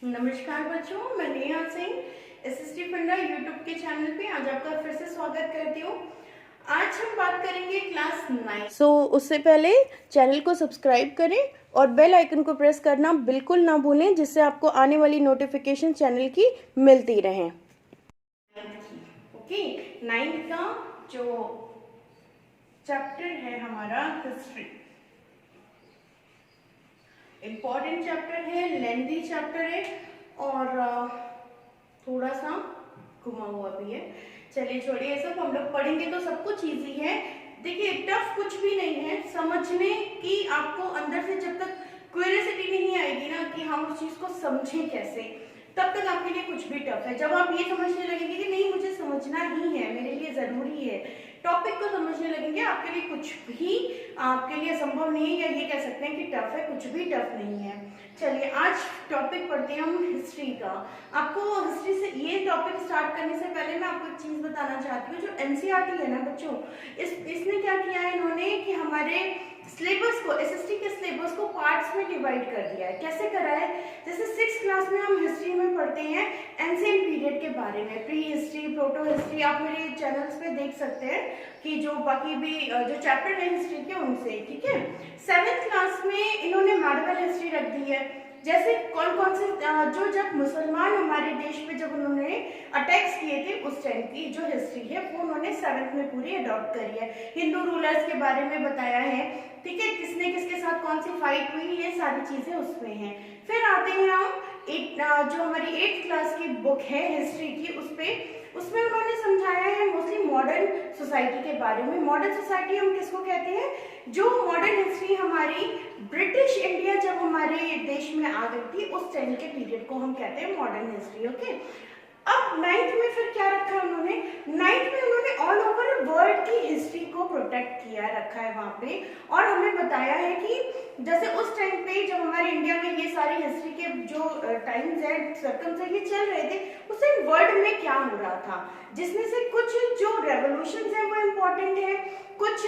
नमस्कार बच्चों, मैं नेहा सिंह एसएसटी फंडा यूट्यूब के चैनल पे आज आपका फिर से स्वागत करती हूँ। आज हम बात करेंगे क्लास 9। उससे पहले चैनल को सब्सक्राइब करें और बेल आइकन को प्रेस करना बिल्कुल ना भूलें, जिससे आपको आने वाली नोटिफिकेशन चैनल की मिलती रहे। ओके, 9 का जो चैप्टर है हमारा हिस्ट्री, इम्पॉर्टेंट चैप्टर है, लेंथी चैप्टर है और थोड़ा सा घुमा हुआ भी है। चलिए छोड़िए, सब हम लोग पढ़ेंगे तो सब कुछ इजी है। देखिए, टफ कुछ भी नहीं है समझने की। आपको अंदर से जब तक क्यूरियोसिटी नहीं आएगी ना कि हम उस चीज को समझें कैसे, तब तक आपके लिए कुछ भी टफ है। जब आप ये समझने लगेंगे कि नहीं मुझे समझना ही है, मेरे लिए जरूरी है, टॉपिक को समझने लगेंगे, आपके लिए कुछ भी आपके लिए संभव नहीं है, या ये कह सकते हैं कि टफ है, कुछ भी टफ नहीं है। चलिए आज टॉपिक पढ़ते हैं हम हिस्ट्री का। आपको हिस्ट्री से ये टॉपिक स्टार्ट करने से पहले मैं आपको एक चीज बताना चाहती हूँ। जो एनसीईआरटी है ना बच्चों, इसने क्या किया है इन्होंने कि हमारे सिलेबस को, एसएसटी के सिलेबस को पार्ट्स में डिवाइड कर दिया है। कैसे करा है? जैसे 6th क्लास में हम हिस्ट्री में पढ़ते हैं एंशिएंट पीरियड के बारे में, प्री हिस्ट्री, प्रोटो हिस्ट्री। आप मेरे चैनल्स पे देख सकते हैं कि जो बाकी भी जो चैप्टर है हिस्ट्री के उनसे, ठीक है। 7th क्लास में इन्होंने मेडिवल हिस्ट्री रख दी है। जैसे कौन कौन से जो जब मुसलमान हमारे देश पे जब उन्होंने अटैक्स किए थे उस टाइम की जो हिस्ट्री है वो उन्होंने 7th में पूरी अडॉप्ट करी है। हिंदू रूलर्स के बारे में बताया है, ठीक है, किसने किसके साथ कौन सी फाइट हुई, ये सारी चीजें उसमें हैं। फिर आते हैं हम जो हमारी 8th क्लास की बुक है हिस्ट्री की, उसमें उन्होंने समझाया है मोस्टली मॉडर्न सोसाइटी के बारे में। मॉडर्न सोसाइटी हम किसको कहते हैं? जो मॉडर्न हिस्ट्री हमारी ब्रिटिश इंडिया जब हमारे देश में आ गई थी उस टाइम के पीरियड को हम कहते हैं मॉडर्न हिस्ट्री। ओके, अब 9th में फिर क्या रखा उन्होंने? 9th में उन्होंने ऑल ओवर वर्ल्ड की हिस्ट्री को प्रोटेक्ट किया रखा है वहां पे, और हमें बताया है कि जैसे उस टाइम पे जब हमारे इंडिया में ये सारी हिस्ट्री के जो टाइम्स है, सर्कमस्टेंसेस ये चल रहे थे, उस टाइम वर्ल्ड में क्या हो रहा था, जिसमें से कुछ जो रेवोल्यूशंस है वो इम्पोर्टेंट है, कुछ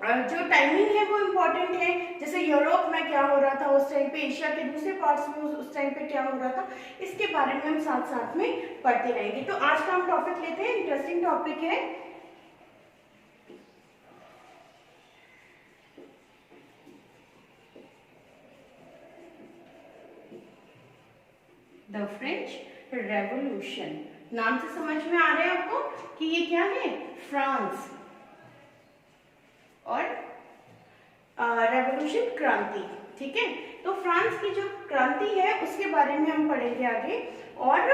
जो टाइमिंग है वो इम्पोर्टेंट है। जैसे यूरोप में क्या हो रहा था उस टाइम पे, एशिया के दूसरे पार्ट्स में उस टाइम पे क्या हो रहा था, इसके बारे में हम साथ साथ में पढ़ते रहेंगे। तो आज का हम टॉपिक लेते हैं, इंटरेस्टिंग टॉपिक है द फ्रेंच रेवोल्यूशन। नाम से समझ में आ रहा है आपको कि ये क्या है? फ्रांस और रेवोल्यूशन, क्रांति, ठीक है। तो फ्रांस की जो क्रांति है उसके बारे में हम पढ़ेंगे आगे और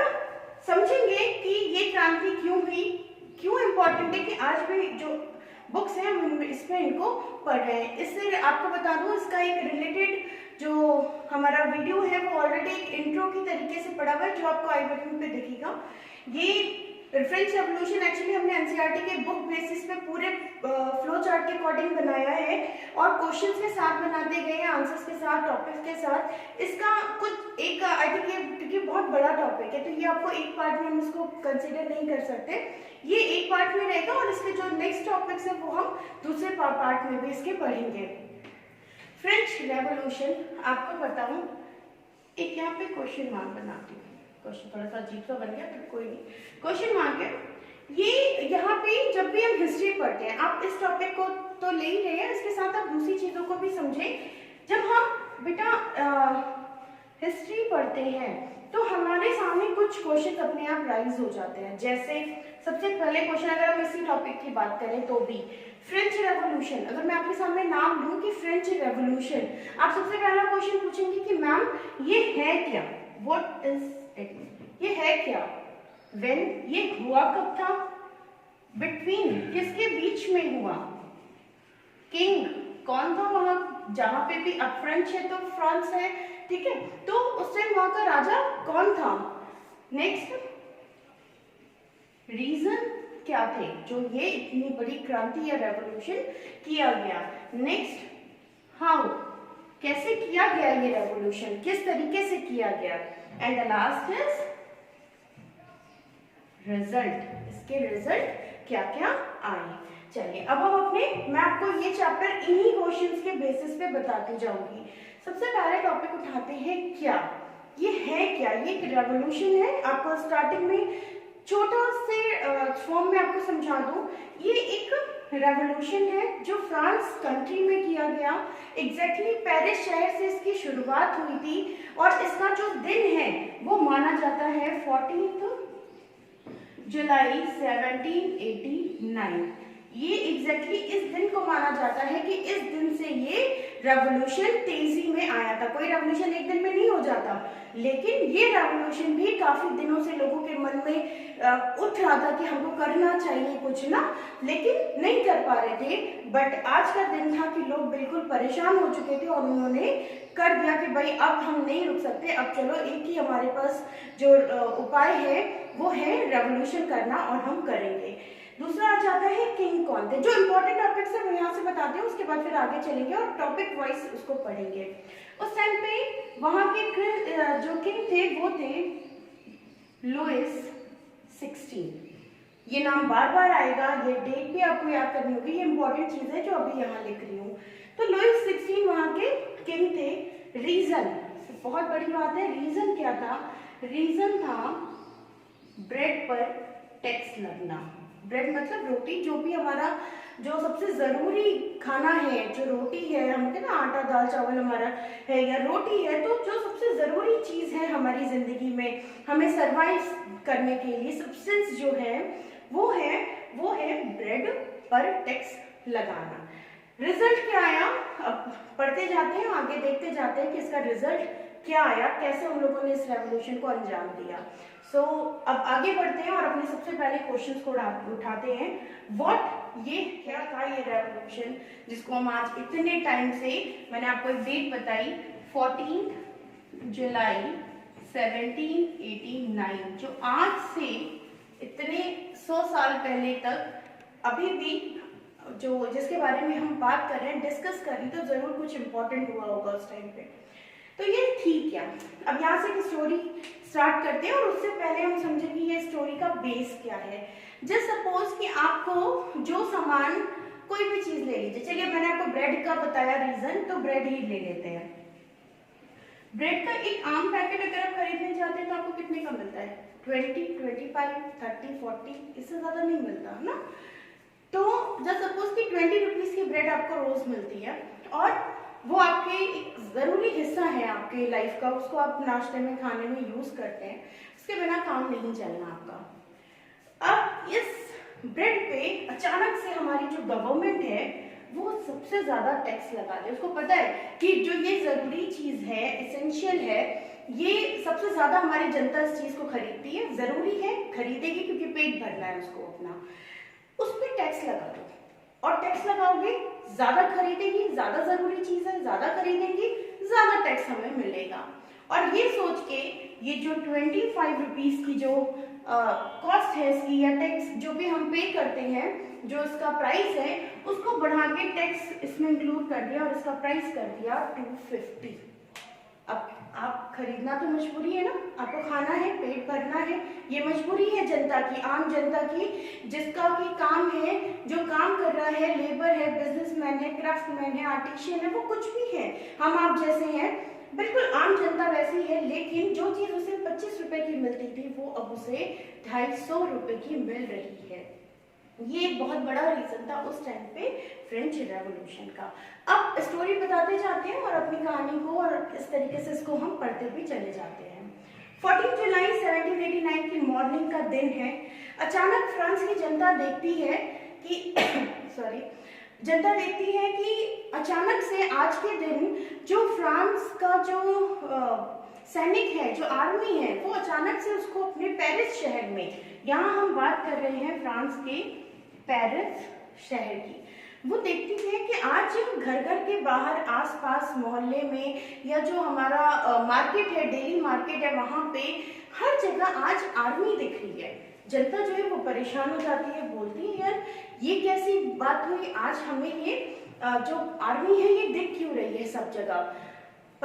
समझेंगे कि ये क्रांति क्यों हुई, क्यों इम्पोर्टेंट है कि आज भी जो बुक्स हैं हम इसमें इनको पढ़ रहे हैं। इससे आपको बता दूं, इसका एक रिलेटेड जो हमारा वीडियो है वो ऑलरेडी एक इंट्रो की तरीके से पढ़ा हुआ है, जो आपको आई बटन पे दिखेगा। ये फ्रेंच रेवोल्यूशन एक्चुअली हमने एनसीईआरटी के बुक बेसिस पे पूरे फ्लो चार्ट के अकॉर्डिंग बनाया है और क्वेश्चंस के साथ बनाते गए हैं, आंसर्स के साथ, टॉपिक्स के साथ। इसका कुछ एक आई थिंक ये क्योंकि बहुत बड़ा टॉपिक है तो ये आपको एक पार्ट में हम इसको कंसिडर नहीं कर सकते, ये एक पार्ट में रहेगा और इसके जो नेक्स्ट टॉपिक्स है वो हम दूसरे पार्ट में भी इसके पढ़ेंगे। फ्रेंच रेवोल्यूशन, आपको बताऊं, एक यहाँ पे क्वेश्चन मार्क बनाती हूँ, क्वेश्चन थोड़ा सा अजीब सा बन गया पर कोई नहीं, क्वेश्चन मार्क है ये। यहाँ पे जब भी हम हिस्ट्री पढ़ते हैं, आप इस टॉपिक को तो ले ही रहे हैं, इसके साथ आप दूसरी चीजों को भी समझें। जब हम बेटा हिस्ट्री पढ़ते हैं तो हमारे सामने कुछ क्वेश्चन अपने आप राइज हो जाते हैं। जैसे सबसे पहले क्वेश्चन, अगर हम इसी टॉपिक की बात करें तो भी फ्रेंच रेवोल्यूशन, अगर मैं आपके सामने नाम लूं कि फ्रेंच रेवोल्यूशन, आप सबसे पहला क्वेश्चन पूछेंगे कि मैम ये है क्या, व्हाट इज इट, ये है क्या, व्हेन, ये हुआ कब था, बिटवीन, किसके बीच में हुआ, किंग, कौन था वहां, जहां पे भी अब फ्रेंच है तो फ्रांस है, ठीक है, तो उस टाइम वहां का राजा कौन था। नेक्स्ट, रीजन क्या थे जो ये इतनी बड़ी क्रांति या रेवोल्यूशन किया गया। नेक्स्ट, हाउ, कैसे किया गया ये रेवोल्यूशन, किस तरीके से किया गया। And the last is result, इसके रिजल्ट क्या क्या आए। चलिए अब हम मैं आपको ये चैप्टर इन्हीं क्वेश्चंस के बेसिस पे बताती जाऊंगी। सबसे पहले टॉपिक उठाते हैं क्या, ये है क्या, ये एक रेवोल्यूशन है। आपको स्टार्टिंग में छोटा से फॉर्म में आपको समझा दूं, ये एक रेवोल्यूशन है जो फ्रांस कंट्री में किया गया। एग्जैक्टली पेरिस शहर से इसकी शुरुआत हुई थी और इसका जो दिन है वो माना जाता है 14 जुलाई 1789। ये एग्जैक्टली इस दिन को माना जाता है कि इस दिन से ये रेवोल्यूशन तेजी में आया था। कोई रेवोल्यूशन एक दिन में नहीं हो जाता, लेकिन ये रेवोल्यूशन भी काफी दिनों से लोगों के मन में उठ रहा था कि हमको करना चाहिए कुछ ना, लेकिन नहीं कर पा रहे थे। बट आज का दिन था कि लोग बिल्कुल परेशान हो चुके थे और उन्होंने कर दिया कि भाई अब हम नहीं रुक सकते, अब चलो एक ही हमारे पास जो उपाय है वो है रेवोल्यूशन करना और हम करेंगे। दूसरा आ जाता है किंग कौन थे। जो इंपॉर्टेंट टॉपिक्स है वो यहाँ से बताते हैं, उसके बाद फिर आगे चलेंगे और टॉपिक वाइज उसको पढ़ेंगे। उस टाइम पे वहाँ के जो किंग थे वो थे लुइस 16। ये नाम बार बार आएगा, ये डेट भी आपको याद करनी होगी, ये इंपॉर्टेंट चीज है जो अभी यहाँ लिख रही हूँ। तो लुइस 16 वहाँ के किंग थे। रीजन, बहुत बड़ी बात है, रीजन क्या था? रीजन था ब्रेड पर टैक्स लगना। ब्रेड मतलब रोटी, जो भी हमारा जो सबसे जरूरी खाना है, जो रोटी है, हम कहते हैं ना आटा दाल चावल हमारा है या रोटी है, तो जो सबसे जरूरी चीज है हमारी जिंदगी में हमें सरवाइव करने के लिए, सब्सटेंस जो है वो है ब्रेड पर टैक्स लगाना। रिजल्ट क्या आया? अब पढ़ते जाते हैं, आगे देखते जाते हैं कि इसका रिजल्ट क्या आया, कैसे उन लोगों ने इस रेवोल्यूशन को अंजाम दिया। सो अब आगे बढ़ते हैं और अपने सबसे पहले क्वेश्चंस को उठाते हैं। व्हाट, ये क्या था ये रेवोल्यूशन जिसको हम आज इतने टाइम से, मैंने आपको एक डेट बताई 14 जुलाई 1789, जो आज से इतने 100 साल पहले तक अभी भी जो जिसके बारे में हम बात कर रहे हैं, डिस्कस कर रहे हैं, तो जरूर कुछ इंपॉर्टेंट हुआ होगा उस टाइम पे। तो ये थी क्या? अब यहाँ से एक स्टोरी स्टार्ट करते हैं और उससे पहले हम समझेंगे ये स्टोरी का बेस क्या है। जस्ट सपोज कि आपको जो सामान, कोई भी चीज ले लीजिए, चलिए मैंने आपको ब्रेड का बताया रीजन, तो ब्रेड ही ले लेते हैं। ब्रेड का एक आम पैकेट अगर आप खरीदने जाते हैं तो आपको कितने का मिलता है? 20, 25, 30, 40, इससे ज्यादा नहीं मिलता है ना। तो जस्ट सपोज कि 20 रुपीज की ब्रेड आपको रोज मिलती है और वो आपके एक जरूरी हिस्सा है आपके लाइफ का, उसको आप नाश्ते में खाने में यूज करते हैं, उसके बिना काम नहीं चलना आपका। अब इस ब्रेड पे अचानक से हमारी जो गवर्नमेंट है वो सबसे ज्यादा टैक्स लगा दे। उसको पता है कि जो ये जरूरी चीज है, एसेंशियल है, ये सबसे ज्यादा हमारी जनता इस चीज को खरीदती है, जरूरी है, खरीदेगी क्योंकि पेट भरना है उसको अपना, उस पर टैक्स लगा दो। और टैक्स लगाओगे, ज्यादा खरीदेगी, ज्यादा जरूरी चीज है, ज्यादा खरीदेंगी, ज्यादा टैक्स हमें मिलेगा। और ये सोच के ये जो 25 रुपीज की जो कॉस्ट है इसकी, या टैक्स जो भी हम पे करते हैं, जो इसका प्राइस है, उसको बढ़ा के टैक्स इसमें इंक्लूड कर दिया और इसका प्राइस कर दिया 250। अब आप खरीदना तो मजबूरी है ना, आपको खाना है, पेट भरना है, ये मजबूरी है जनता की, आम जनता की, जिसका भी काम है, जो काम कर रहा है, लेबर है, बिजनेसमैन है, क्राफ्टमैन है, आर्टिशियन है, वो कुछ भी है, हम आप जैसे हैं, बिल्कुल आम जनता वैसी है। लेकिन जो चीज उसे 25 रुपए की मिलती थी वो अब उसे 250 रुपए की मिल रही है। ये एक बहुत बड़ा रीजन था उस टाइम पे फ्रेंच रेवोल्यूशन का। अब स्टोरी बताते जाते हैं और अपनी कहानी को, और इस तरीके से इसको हम पढ़ते भी चले जाते हैं। 14 जुलाई 1789 की मॉर्निंग का दिन है। अचानक फ्रांस की जनता देखती है कि जनता देखती है कि अचानक से आज के दिन जो फ्रांस का जो सैनिक है, जो आर्मी है, वो अचानक से उसको अपने पेरिस शहर में, यहाँ हम बात कर रहे हैं फ्रांस के पेरिस शहर की, वो देखती है कि आज घर घर के बाहर, आसपास मोहल्ले में, या जो हमारा मार्केट है, डेली मार्केट है, वहां पे हर जगह आज आर्मी दिख रही है। जनता जो है वो परेशान हो जाती है, बोलती है यार ये कैसी बात हुई, आज हमें ये जो आर्मी है ये दिख क्यों रही है सब जगह।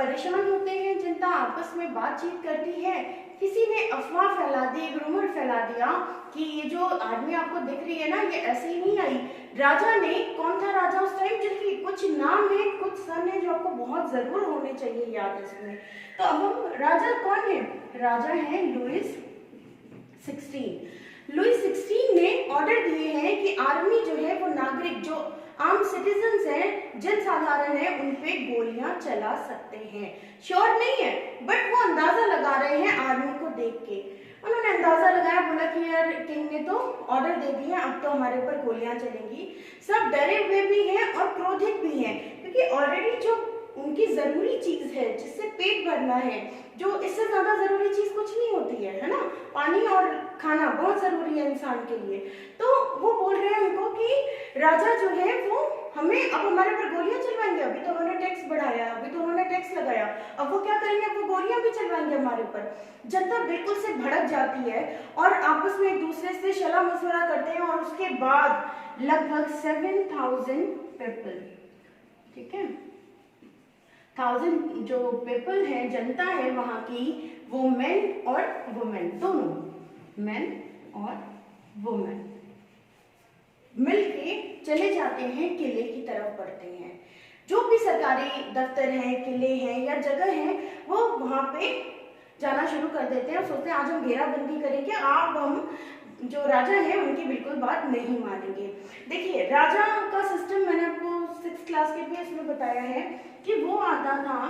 परेशान होते हैं, जनता आपस में बातचीत करती है। किसी ने अफवाह फैला दी, एक रूमर फैला दिया कि ये जो आर्मी आपको दिख रही है ना, ये ऐसे ही नहीं आई। राजा ने, कौन था राजा उस टाइम, जिनकी कुछ नाम है, कुछ सन है जो आपको बहुत जरूर होने चाहिए याद इसमें। तो अब हम, राजा कौन है? राजा है लुईस 16। लुईस 16 ने ऑर्डर दिए हैं कि आर्मी जो है वो नागरिक, जो आम सिटीजन्स हैं, जन साधारण है, उन पे गोलियां चला सकते हैं। श्योर नहीं है, बट वो अंदाजा लगा रहे हैं आर्मी को देख के। उन्होंने अंदाजा लगाया, बोला कि यार किंग ने तो ऑर्डर दे दिया, अब तो हमारे ऊपर गोलियां चलेंगी। सब डरे हुए भी हैं और क्रोधित भी हैं, क्योंकि ऑलरेडी जो उनकी जरूरी चीज है, जिससे पेट भरना है, जो इससे ज्यादा जरूरी चीज कुछ नहीं होती है ना, पानी और खाना बहुत जरूरी है इंसान के लिए। तो वो बोल रहे हैं उनको कि राजा जो है वो हमें, अब हमारे पर गोलियां चलवाएंगे, अभी तो उन्होंने टैक्स बढ़ाया, अभी तो उन्होंने टैक्स लगाया, अब वो क्या करेंगे, अब वो गोलियां भी चलवाएंगे हमारे ऊपर। जनता बिल्कुल से भड़क जाती है और आपस में एक दूसरे से शला मशवरा करते हैं, और उसके बाद लगभग 7000 पीपल, ठीक है, 1000 जो पीपल है, जनता है वहां की, वो मेन और वुमेन दोनों, मेन और वुमेन मिलके चले जाते हैं, किले की तरफ बढ़ते हैं। जो भी सरकारी दफ्तर हैं, किले हैं या जगह हैं, वो वहां पे जाना शुरू कर देते हैं। सोचते हैं आज हम घेराबंदी करेंगे, अब हम जो राजा है उनकी बिल्कुल बात नहीं मानेंगे। देखिए राजा का सिस्टम मैंने आपको 6th क्लास के पेज में बताया है कि वो आता था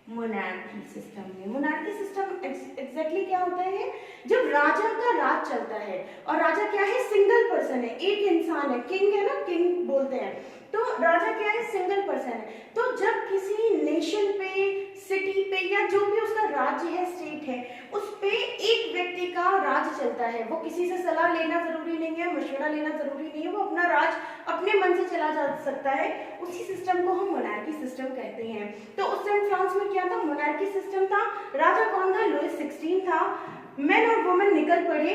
मोनार्की सिस्टम में। मोनार्की सिस्टम एग्जैक्टली क्या होता है? जब राजा का राज चलता है, और राजा क्या है? सिंगल पर्सन है, एक इंसान है, किंग है ना, किंग बोलते हैं। तो राजा क्या है? सिंगल पर्सन है। तो जब किसी नेशन पे, सिटी पे, या जो भी उसका राज्य है, स्टेट है, उस पे एक व्यक्ति का राज चलता है। वो किसी से सलाह लेना जरूरी नहीं है, मशवरा लेना जरूरी नहीं है, वो अपना राज अपने मन से चला जा सकता है। उसी सिस्टम को हम मोनार्की सिस्टम कहते हैं। तो उस टाइम फ्रांस में क्या था? मोनार्की सिस्टम था। राजा कौन था? लुईस 16 था। मेन और वुमेन निकल पड़े,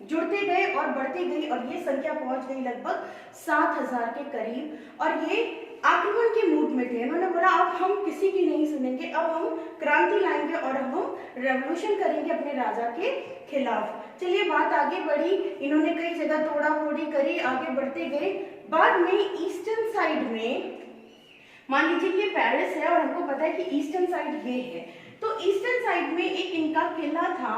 जुड़ते गए और बढ़ते गई, और ये संख्या पहुंच गई लगभग 7000 के करीब। और ये आक्रमण के मूड में थे। इन्होंने बोला अब हम किसी की नहीं सुनेंगे, अब हम क्रांति लाएंगे और अब हम रेवोल्यूशन करेंगे अपने राजा के खिलाफ। चलिए बात आगे बढ़ी, इन्होंने कई जगह तोड़ा फोड़ी करी, आगे बढ़ते गए। बाद में ईस्टर्न साइड में, मान लीजिए कि ये पेरिस है और हमको पता है कि ईस्टर्न साइड ये है, तो ईस्टर्न साइड में एक इनका किला था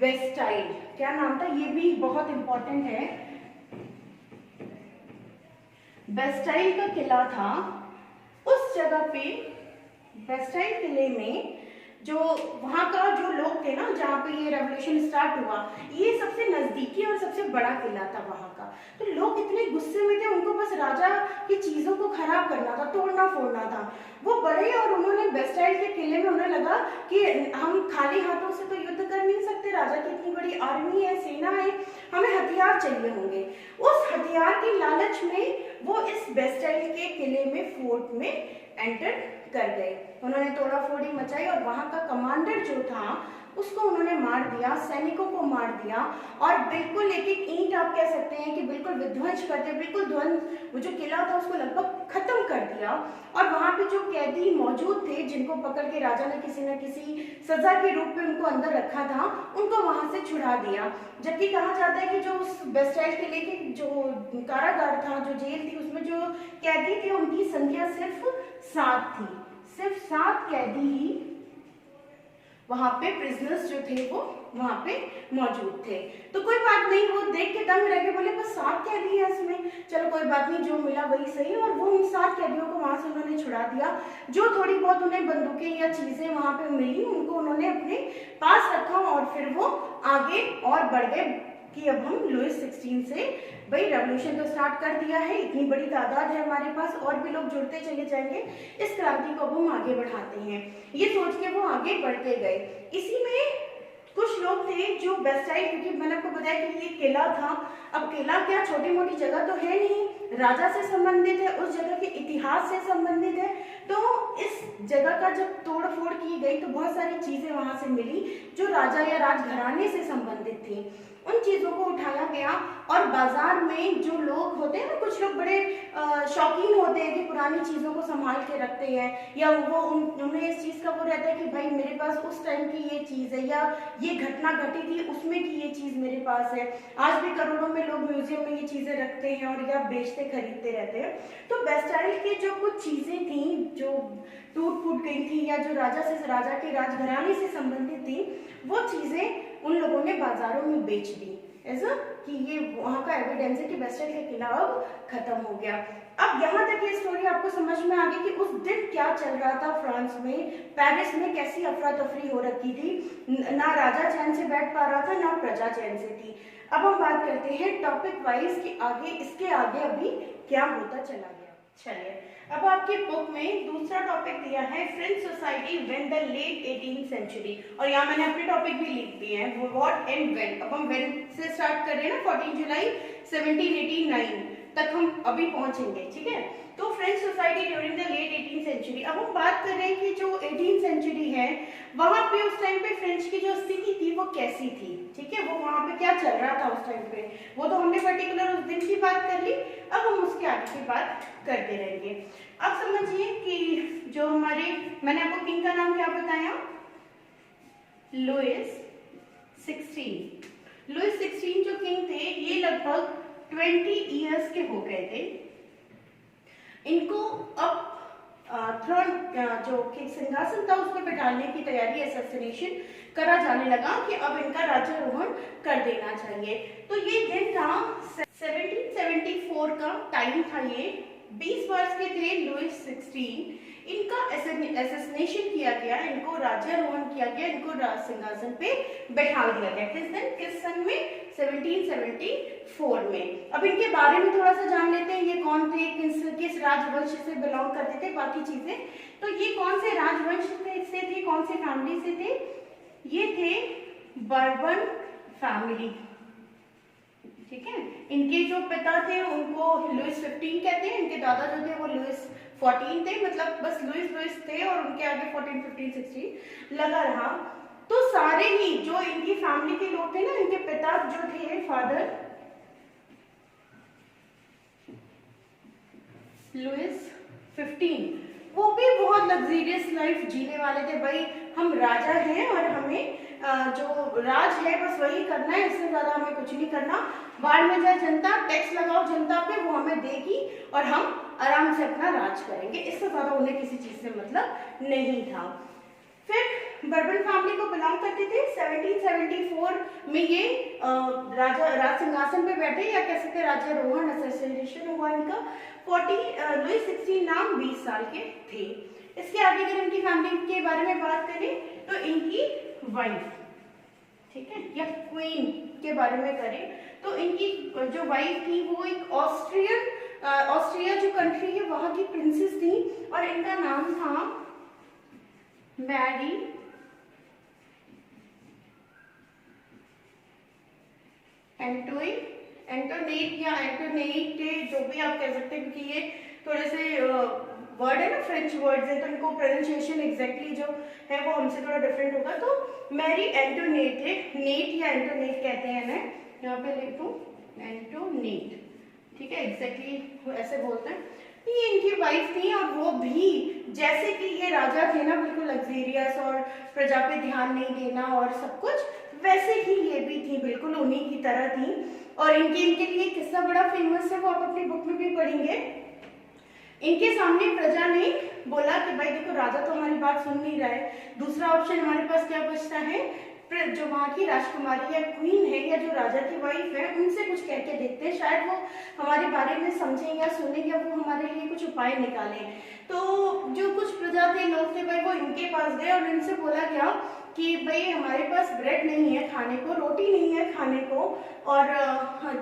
बेस्टाइल। क्या नाम था? ये भी बहुत इंपॉर्टेंट है। बेस्टाइल का किला था। उस जगह पे बेस्टाइल किले में जो वहां का जो लोग थे ना, जहाँ पे ये रेवोल्यूशन स्टार्ट हुआ, ये सबसे नजदीकी और सबसे बड़ा किला था वहां का। तो लोग इतने गुस्से में थे, उनको बस राजा की चीजों को खराब करना था, तोड़ना फोड़ना था। वो बड़े और उन्होंने बेस्टाइल के किले में, उन्हें लगा कि हम खाली हाथों से तो युद्ध कर नहीं सकते, राजा की इतनी बड़ी आर्मी है, सेना है, हमें हथियार चाहिए होंगे। उस हथियार के लालच में वो इस बेस्टाइल के किले में, फोर्ट में एंटर कर गए। उन्होंने तोड़ा फोड़ी मचाई और वहां का कमांडर जो था उसको उन्होंने मार दिया, सैनिकों को मार दिया, और बिल्कुल एक एक ईंट आप कह सकते हैं कि बिल्कुल विध्वंस करते, बिल्कुल ध्वंस, वो जो किला था उसको लगभग खत्म कर दिया। और वहां पे जो कैदी मौजूद थे, जिनको पकड़ के राजा ने किसी न किसी सजा के रूप में उनको अंदर रखा था, उनको वहां से छुड़ा दिया। जबकि कहा जाता है कि जो उस बेस्टाइल किले के जो कारागार था, जो जेल थी, उसमें जो कैदी थे उनकी संख्या सिर्फ 7 थी। सिर्फ 7 कैदी ही वहां पे, प्रिजनर्स जो थे वो वहां पे मौजूद थे। तो कोई बात नहीं, वो देख के दंग रह गए, बोले बस 7 कैदी है इसमें, चलो कोई बात नहीं, जो मिला वही सही। और वो उन 7 कैदियों को वहां से उन्होंने छुड़ा दिया। जो थोड़ी बहुत उन्हें बंदूकें या चीजें वहां पे मिली, उनको उन्होंने अपने पास रखा, और फिर वो आगे और बढ़ गए कि अब हम लुईस 16 से भाई रेवोल्यूशन तो स्टार्ट कर दिया है, इतनी बड़ी तादाद है हमारे पास, और भी लोग जुड़ते चले जाएंगे, इस क्रांति को अब हम आगे बढ़ाते हैं। ये सोच के वो आगे बढ़ते गए। इसी में कुछ लोग थे जो बेस्टाइल, क्योंकि मैंने आपको बताया कि ये किला था। अब किला क्या छोटी मोटी जगह तो है नहीं, राजा से संबंधित है, उस जगह के इतिहास से संबंधित है। तो इस जगह का जब तोड़ फोड़ की गई तो बहुत सारी चीजें वहां से मिली जो राजा या राजघराने से संबंधित थी। उन चीजों को उठाया गया और बाजार में जो लोग होते हैं ना, कुछ लोग बड़े शौकीन होते हैं कि पुरानी चीजों को संभाल के रखते हैं, या वो उन्हें इस चीज का वो रहता है कि भाई मेरे पास उस टाइम की ये चीज है, या ये घटना घटी थी उसमें की ये चीज मेरे पास है। आज भी करोड़ों में लोग म्यूजियम में ये चीजें रखते हैं और या बेचते खरीदते रहते हैं। तो बेस्टाइल की जो कुछ चीजें थी जो टूट फूट गई थी या जो राजा के राजघराने से संबंधित थी, वो चीजें उन लोगों ने बाजारों में बेच दी, ऐसा कि ये वहां का एविडेंस है कि बेस्टाइल का किला अब खत्म हो गया। अब यहाँ तक ये स्टोरी आपको समझ में आ गई कि उस दिन क्या चल रहा था फ्रांस में, पेरिस में कैसी अफरा तफरी हो रखी थी, ना राजा चैन से बैठ पा रहा था ना प्रजा चैन से थी। अब हम बात करते हैं टॉपिक वाइज कि आगे इसके आगे अभी क्या होता चला गया। चलिए, अब आपकी बुक में दूसरा टॉपिक दिया है French society when the late 18th century, और यहाँ मैंने अपने टॉपिक भी लिख दिए हैं व्हाट एंड व्हेन। अब हम व्हेन से स्टार्ट कर रहे हैं ना, 14 जुलाई 1789 तक हम अभी पहुंचेंगे, ठीक है। तो French society during the late 18th century. अब हम बात कर रहे हैं कि जो 18th सेंचुरी है वहां पे उस टाइम पे फ्रेंच की जो स्थिति थी वो कैसी थी, ठीक है, वो वहां पे क्या चल रहा था उस टाइम पे, वो तो हमने पर्टिकुलर उस दिन की बात कर ली। अब हम उसके आगे की बात करते रहेंगे। अब समझिए कि जो हमारे, मैंने आपको किंग का नाम क्या बताया, लुइस 16। लुइस 16 जो किंग थे ये लगभग 20 इयर्स के हो गए थे। इनको अब थ्रोन जो सिंहासन था उस पर बैठाने की तैयारी, असैसिनेशन करा जाने लगा कि अब इनका राज्यारोहण कर देना चाहिए। तो ये दिन था 1774 का टाइम था, ये 20 वर्ष के थे लुइस 16। इनका असैसिनेशन किया गया, इनको राज्यारोहण किया गया, इनको सिंहासन पे बैठा दिया गया। किस दिन, किस सन में, 1774 में। अब इनके बारे में थोड़ा सा जान लेते हैं, ये कौन थे, किस राजवंश से बिलोंग करते थे, बाकी चीजें। तो ये कौन से राजवंश से थे, कौन सी फैमिली से थे, ये थे बर्बन फैमिली, ठीक है। इनके जो पिता थे उनको लुइस 15 कहते हैं, इनके दादा जो थे वो लुइस 14 थे, मतलब बस लुइस थे और उनके आगे 14, 15, 16 लगा रहा। तो सारे ही जो इनकी फैमिली के लोग थे ना, इनके पिता जो थे फादर लुइस 15, वो भी बहुत लग्जरियस लाइफ जीने वाले थे। भाई हम राजा हैं और हमें जो राज है बस वही करना है, इससे ज्यादा हमें कुछ नहीं करना। बाढ़ में जाए जनता, टैक्स लगाओ जनता पे, वो हमें देगी और हम आराम से अपना राज करेंगे, इससे ज्यादा उन्हें किसी चीज से मतलब नहीं था। फिर बर्बन फैमिली को बिलोंग करते थे। 1774 में ये राज सिंहासन पे बैठे, या कह सकते राज्यारोहण, असैसिनेशन हुआ इनका। लुइस 16 नाम 20 साल के थे। इसके आगे अगर इनकी फैमिली के बारे में बात करें तो इनकी वाइफ, ठीक है, या क्वीन के बारे में करें तो इनकी जो वाइफ थी वो एक ऑस्ट्रिया जो कंट्री है वहां की प्रिंसेस थी, और इनका नाम था मैरी एंटोनेट या एंटोनेट, जो भी आप कह सकते हैं, क्योंकि ये थोड़े से वर्ड है ना, फ्रेंच वर्ड्स है, तो इनको प्रोनाउंसिएशन एग्जैक्टली जो है वो हमसे थोड़ा डिफरेंट होगा। तो मैरी एंटोनेट है, नेट या एंटोनेट कहते हैं ना, यहाँ पे लिख दूं एंटोनेट, ठीक है, एग्जैक्टली ऐसे बोलते हैं। ये इनकी वाइफ थी, और वो भी जैसे कि ये राजा थे ना, बिल्कुल लग्जेरियस और प्रजा पे ध्यान नहीं देना और सब कुछ, वैसे ही ये भी थी, बिल्कुल उन्हीं की तरह थी। और इनके लिए किस्सा बड़ा फेमस है, वो आप अपनी बुक में भी पढ़ेंगे। इनके सामने प्रजा ने बोला कि भाई देखो राजा तो हमारी बात सुन नहीं रहा है, दूसरा ऑप्शन हमारे पास क्या बचता है, जो वहाँ की राजकुमारी या क्वीन है या जो राजा की वाइफ है उनसे कुछ कह के देखते हैं, शायद वो हमारे बारे में समझें या सुने या वो हमारे लिए कुछ उपाय निकालें। तो जो कुछ प्रजा थे, लोग थे भाई, वो इनके पास गए और इनसे बोला गया कि भाई हमारे पास ब्रेड नहीं है खाने को, रोटी नहीं है खाने को, और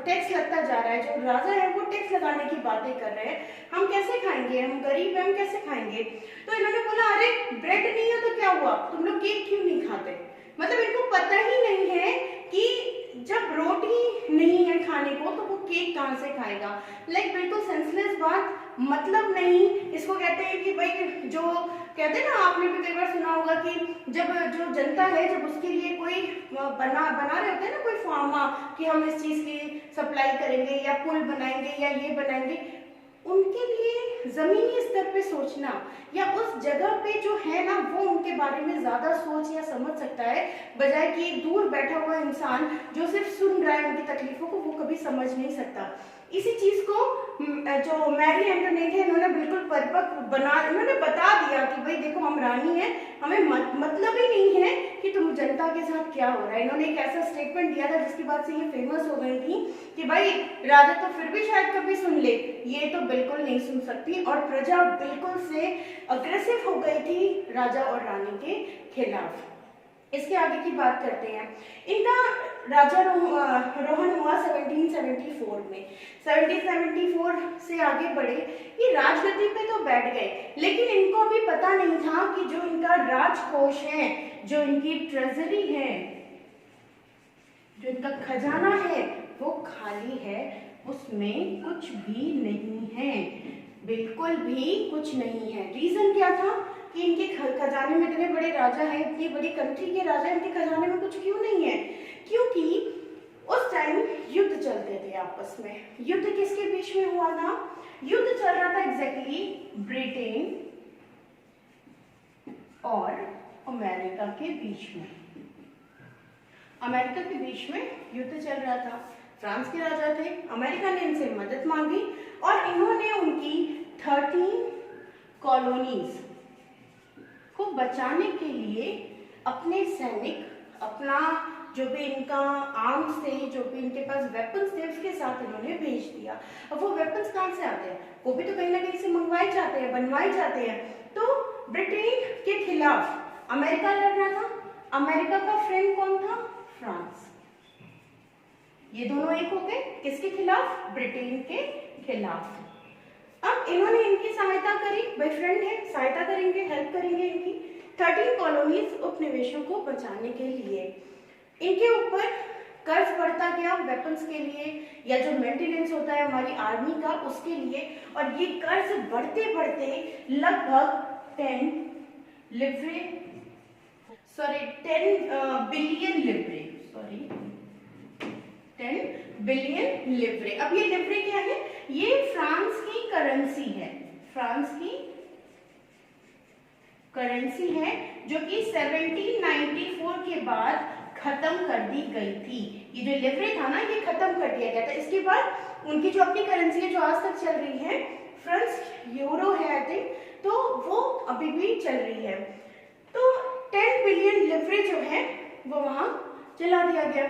टैक्स लगता जा रहा है, जो राजा है वो टैक्स लगाने की बातें कर रहे हैं, हम कैसे खाएंगे, हम गरीब हैं, हम कैसे खाएंगे। तो इन्होंने बोला अरे ब्रेड नहीं है तो क्या हुआ, तुम लोग केक क्यों नहीं खाते। मतलब इनको पता ही नहीं है कि जब रोटी नहीं है खाने को तो वो केक कहाँ से खाएगा। लाइक बिल्कुल सेंसलेस बात, मतलब नहीं। इसको कहते हैं कि भाई जो कहते हैं ना, आपने भी कई बार सुना होगा कि जब जो जनता है, जब उसके लिए कोई बना रहे होते हैं ना कोई फार्मा कि हम इस चीज की सप्लाई करेंगे या पुल बनाएंगे या ये बनाएंगे, उनके लिए जमीनी स्तर पे सोचना या उस जगह पे जो है ना वो उनके बारे में ज्यादा सोच या समझ सकता है, बजाय कि एक दूर बैठा हुआ इंसान जो सिर्फ सुन रहा है उनकी तकलीफों को, वो कभी समझ नहीं सकता। इसी चीज को जो मैरी एंटोनेट है, इन्होंने बिल्कुल परिपक्व इन्होंने बता दिया कि भाई देखो हम रानी हैं, हमें मतलब ही नहीं है कि तुम जनता के साथ क्या हो रहा है। इन्होंने एक ऐसा स्टेटमेंट दिया था जिसकी बात से ये फेमस हो गई थी कि भाई राजा तो फिर भी शायद कभी सुन ले, ये तो बिल्कुल नहीं सुन सकती। और प्रजा बिल्कुल से अग्रेसिव हो गई थी राजा और रानी के खिलाफ। इसके आगे की बात करते हैं। इनका राजा रोहन हुआ 1774 में। 1774 से आगे बढ़े, ये राजगद्दी पे तो बैठ गए, लेकिन इनको अभी पता नहीं था कि जो इनका राजकोष है, जो इनकी ट्रेजरी है, जो इनका खजाना है वो खाली है, उसमें कुछ भी नहीं है, बिल्कुल भी कुछ नहीं है। रीजन क्या था कि इनके खजाने में, इतने बड़े राजा हैं, इतनी बड़ी कंट्री के राजा, इनके खजाने में कुछ क्यों नहीं है? क्योंकि उस टाइम युद्ध चलते थे आपस में। युद्ध किसके बीच में हुआ था? युद्ध चल रहा था एग्जैक्टली ब्रिटेन और अमेरिका के बीच में। अमेरिका के बीच में युद्ध चल रहा था। फ्रांस के राजा थे, अमेरिका ने इनसे मदद मांगी और इन्होंने उनकी 13 कॉलोनीज को बचाने के लिए अपने सैनिक, अपना जो भी इनका आर्म्स थे, जो भी इनके पास वेपन्स थे, उसके साथ इन्होंने भेज दिया। अब वो वेपन्स कहाँ से आते हैं? वो भी तो कहीं ना कहीं से मंगवाए जाते हैं, बनवाए जाते हैं। तो ब्रिटेन के खिलाफ अमेरिका लड़ रहा था। अमेरिका का फ्रेंड कौन था? फ्रांस। ये दोनों एक हो गए किसके खिलाफ? ब्रिटेन के खिलाफ। अब इन्होंने इनकी सहायता करी, भाई फ्रेंड है, सहायता करेंगे, हेल्प करेंगे इनकी। 13 कॉलोनीज उपनिवेशों को बचाने के लिए। इनके ऊपर कर्ज बढ़ता गया वेपन्स के लिए, या जो मेंटेनेंस होता है हमारी आर्मी का, उसके लिए। और ये कर्ज बढ़ते बढ़ते लगभग 10 बिलियन लिब्रे। अब ये लिब्रे क्या है? ये फ्रांस की करेंसी है, फ्रांस की करेंसी है, जो कि 1794 के बाद खत्म कर दी गई थी। ये जो लिब्रे था ना, ये खत्म कर दिया गया था। इसके बाद उनकी जो अपनी करेंसी है, जो आज तक चल रही है, फ्रेंच यूरो है आई थिंक, तो वो अभी भी चल रही है। तो 10 बिलियन लिब्रे जो है वो वहां चला दिया गया,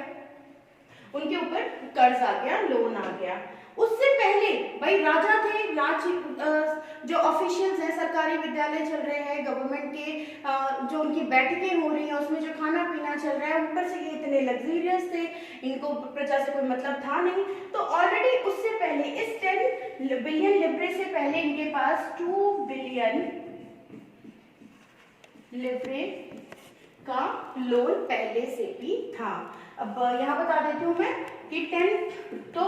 उनके ऊपर कर्ज आ गया, लोन आ गया। उससे पहले भाई राजा थे, जो ऑफिशियल्स हैं, सरकारी विद्यालय चल रहे हैं, गवर्नमेंट के जो उनकी बैठकें हो रही हैं, उसमें जो खाना पीना चल रहा है, ऊपर से ये इतने लग्जरियस थे, इनको प्रजा से कोई मतलब था नहीं। तो ऑलरेडी उससे पहले, इस 10 बिलियन लिब्रे से पहले, इनके पास 2 बिलियन लिब्रे का लोन पहले से भी था। अब यहाँ बता देती हूँ मैं कि 10 तो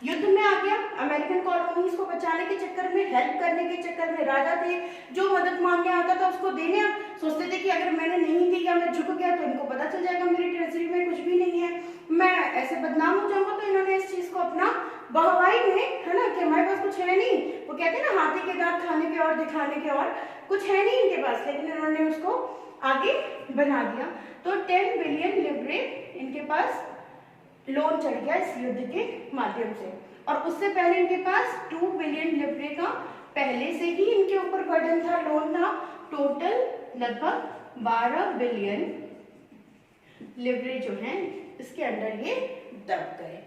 युद्ध में आ गया, अमेरिकन कॉलोनीज को बचाने के चक्कर में, हेल्प करने के चक्कर में, राजा थे जो मदद मांगने आता था उसको देने, सोचते थे कि अगर मैंने नहीं दी या मैं झुक गया तो इनको पता चल जाएगा मेरी ट्रेजरी में कुछ भी नहीं है, मैं ऐसे बदनाम हो जाऊंगा। तो इन्होंने इस चीज को अपना बहवाई में, है ना, कि हमारे पास कुछ है नहीं, वो कहते हैं ना हाथी के दांत खाने के और दिखाने के और, कुछ है नहीं इनके पास, लेकिन इन्होंने उसको आगे बना दिया। तो 10 बिलियन लिब्रे इनके पास लोन चढ़ गया इस युद्ध के माध्यम से। और उससे पहले इनके पास 2 बिलियन लिब्रे का पहले से ही इनके ऊपर बर्डन था, लोन था। टोटल लगभग 12 बिलियन लिब्रे जो हैं इसके अंदर ये दब गए।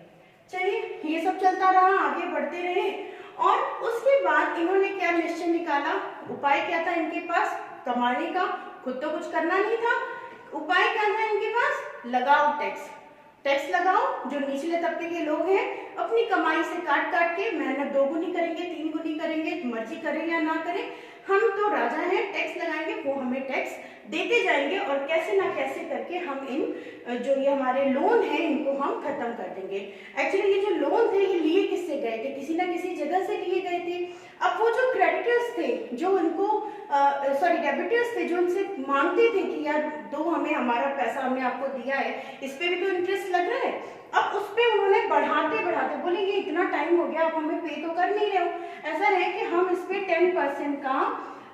चलिए ये सब चलता रहा, आगे बढ़ते रहे। और उसके बाद इन्होंने क्या निश्चय निकाला, उपाय क्या था इनके पास कमाने का? खुद तो कुछ करना नहीं था, उपाय क्या था इनके पास? लगाओ टैक्स, टैक्स लगाओ। जो निचले तबके के लोग हैं अपनी कमाई से काट काट के मेहनत 2 गुनी करेंगे, 3 गुनी करेंगे, मर्जी करें या ना करें, हम तो राजा हैं, टैक्स लगाएंगे, वो हमें टैक्स देते जाएंगे और कैसे ना कैसे करके हम जो ये हमारे लोन है इनको हम खत्म कर देंगे। एक्चुअली ये जो लोन थे ये लिए किससे गए थे, किसी ना किसी जगह से लिए गए थे। अब वो जो क्रेडिटर्स थे जो उनको डेबिटर्स थे जो उनसे मांगते थे कि यार दो हमें, हमारा पैसा हमने आपको दिया है, इस पे भी तो इंटरेस्ट लग रहा है। अब उस पे उन्होंने बढ़ाते बढ़ाते बोले ये इतना टाइम हो गया, आप हमें पे तो कर नहीं रहे हो। ऐसा है कि हम इस पे 10% का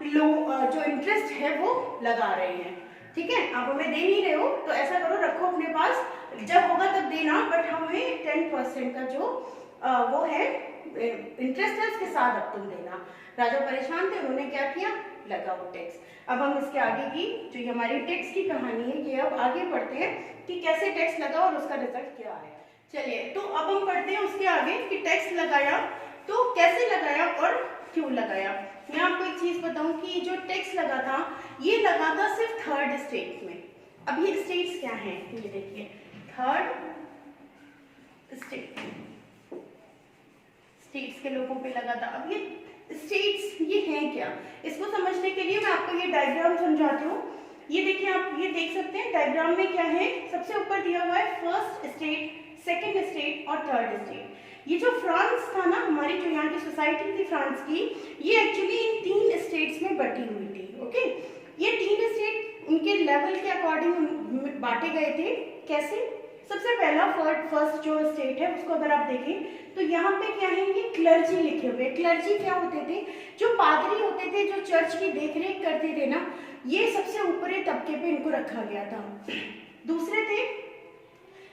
जो इंटरेस्ट है वो लगा रहे हैं, ठीक है, आप हमें दे नहीं रहे हो तो ऐसा करो, रखो अपने पास, जब होगा तब देना, बट हमें 10% का जो वो है इंटरेस्ट है उसके साथ अब तुम देना। राजा परेशान थे, उन्होंने क्या किया, लगा वो टैक्स। अब हम इसके आगे की जो हमारी टैक्स की कहानी है ये अब आगे पढ़ते हैं कि कैसे टैक्स लगा और उसका रिजल्ट क्या आया। चलिए तो अब हम पढ़ते हैं उसके आगे कि टैक्स लगाया तो कैसे लगाया और क्यों लगाया। मैं आपको एक चीज बताऊं कि जो टैक्स लगा था ये लगा था सिर्फ थर्ड स्टेट में। अब ये स्टेट्स क्या हैं, ये देखिए, थर्ड स्टेट, स्टेट्स के लोगों पे लगा था। अब ये स्टेट्स ये हैं क्या, इसको समझने के लिए मैं आपको ये डायग्राम समझाती हूँ। ये देखिए, आप ये देख सकते हैं डायग्राम में क्या है, सबसे ऊपर दिया हुआ है फर्स्ट स्टेट, सेकंड स्टेट और थर्ड स्टेट। ये जो फ्रांस था ना, हमारी जो यहाँ की सोसाइटी थी फ्रांस की, ये एक्चुअली इन 3 स्टेट्स में बटी हुई थी। ओके, ये 3 स्टेट उनके लेवल के अकॉर्डिंग बांटे गए थे। कैसे, सबसे पहला फर्स्ट जो स्टेट है उसको अगर आप देखें तो यहाँ पे क्या है, ये क्लर्जी लिखे हुए। क्लर्जी क्या होते थे, जो पादरी होते थे, जो चर्च की देखरेख करते थे ना, ये सबसे ऊपरी तबके पे इनको रखा गया था। दूसरे थे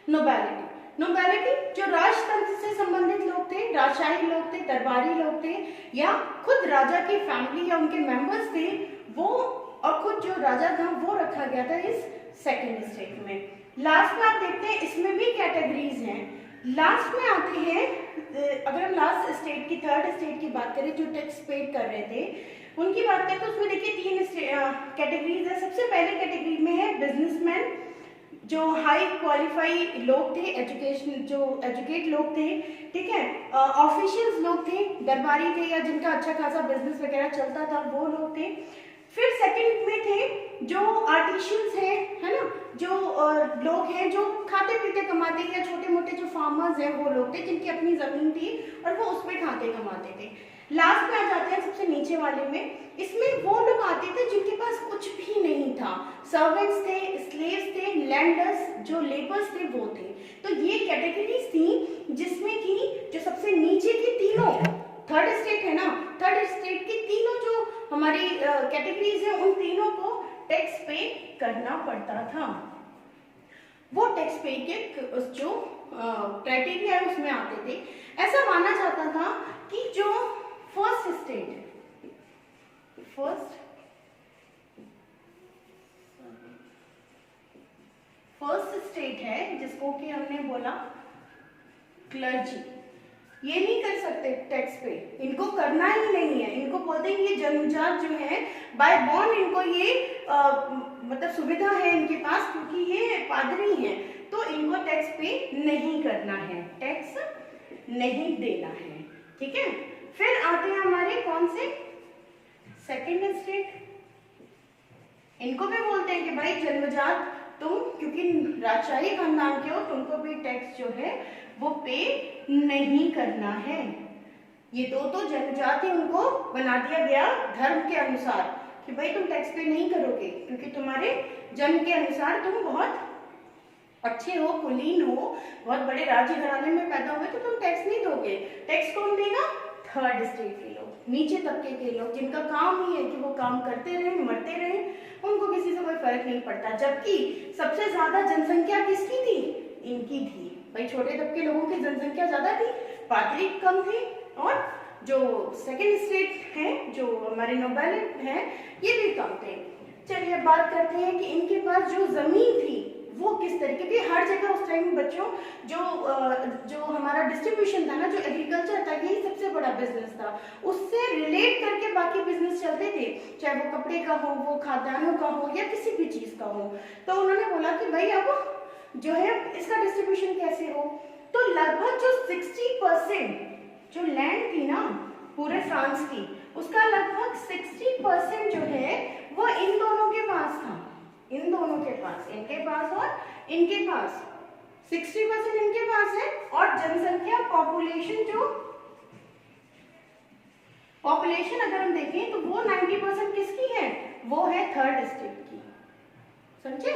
नोबैलिटी। नोबैलिटी जो राजतंत्र से संबंधित लोग थे, राजशाही लोग थे, दरबारी लोग थे, या खुद राजा की फैमिली या उनके मेंबर्स थे वो, और खुद जो राजा था वो रखा गया था इस सेकंड स्टेट में। लास्ट में आप देखते हैं इसमें भी कैटेगरीज हैं। लास्ट में आते हैं, अगर हम लास्ट स्टेट की, थर्ड स्टेट की बात करें जो टैक्स पेड कर रहे थे उनकी बात करें तो उसमें देखिए 3 कैटेगरीज है। सबसे पहले कैटेगरी में है बिजनेसमैन, जो हाई क्वालिफाई लोग थे, एजुकेशन जो एजुकेट लोग थे, ठीक है, ऑफिशियल्स लोग थे, दरबारी थे या जिनका अच्छा खासा बिजनेस वगैरह चलता था वो लोग थे। फिर सेकंड में थे जो आर्टिशियंस हैं, है ना, जो लोग हैं जो खाते पीते कमाते हैं, या छोटे मोटे जो फार्मर्स हैं वो लोग थे जिनकी अपनी जमीन थी और वो उसमें खाते कमाते थे। लास्ट में आ जाते हैं सबसे नीचे वाले में, इसमें वो लोग आते थे जिनके पास कुछ भी नहीं था, सर्वेंट्स थे, स्लेव्स थे, लैंडर्स जो लेबर्स थे वो थे। तो ये कैटेगरीज थी जिसमें कि जो सबसे नीचे की तीनों, थर्ड स्टेट है ना, थर्ड स्टेट की तीनों जो हमारी कैटेगरीज है उन तीनों को टैक्स पे करना पड़ता था। वो टैक्स पे के जो क्राइटेरिया है उसमें आते थे। ऐसा माना जाता था कि जो फर्स्ट स्टेट है जिसको कि हमने बोला क्लर्जी, ये नहीं कर सकते टैक्स पे, इनको करना ही नहीं है। इनको बोलते हैं ये जन्मजात जो है, बाय बॉर्न इनको ये मतलब सुविधा है इनके पास, क्योंकि ये पादरी हैं तो इनको टैक्स पे नहीं करना है, टैक्स नहीं देना है, ठीक है। फिर आते हैं हमारे कौन से, सेकंड स्टेट। इनको भी बोलते हैं कि भाई जन्मजात तुम क्योंकि राजशाही खानदान के हो, तुमको भी टैक्स जो है वो पे नहीं करना है। ये दो तो जनजाति उनको बना दिया गया धर्म के अनुसार कि भाई तुम टैक्स पे नहीं करोगे, क्योंकि तुम्हारे जन्म के अनुसार तुम बहुत अच्छे हो, कुलीन हो, बहुत बड़े राज्य घराने में पैदा हुए, तो तुम टैक्स नहीं दोगे। टैक्स कौन देगा, थर्ड स्टेट के लोग, नीचे तबके के लोग, जिनका काम ही है कि वो काम करते रहे, मरते रहे, उनको किसी से कोई फर्क नहीं पड़ता। जबकि सबसे ज्यादा जनसंख्या किसकी थी, इनकी थी। भाई छोटे तबके लोगों की जनसंख्या ज्यादा थी, पादरी कम थे, और जो सेकंड स्टेट है जो हमारे नोबेलिट है ये भी कम थे। चलिए बात करते हैं कि इनके पास जो जमीन थी वो किस तरीके की, हर जगह उस टाइम बच्चों जो हमारा डिस्ट्रीब्यूशन था ना, जो एग्रीकल्चर था, यही सबसे बड़ा बिजनेस था, उससे रिलेट करके बाकी बिजनेस चलते थे, चाहे वो कपड़े का हो, वो खाद्यान्नों का हो, या किसी भी चीज का हो। तो उन्होंने बोला कि भाई अब जो है इसका डिस्ट्रीब्यूशन कैसे हो, तो लगभग जो 60% जो लैंड थी ना पूरे फ्रांस की, उसका लगभग 60% जो है वो इन दोनों के पास था, इन दोनों के पास, इनके पास और इनके पास 60% इनके पास है, और जनसंख्या पॉपुलेशन अगर हम देखें तो वो 90% किसकी है, वो है थर्ड स्टेट की। समझे,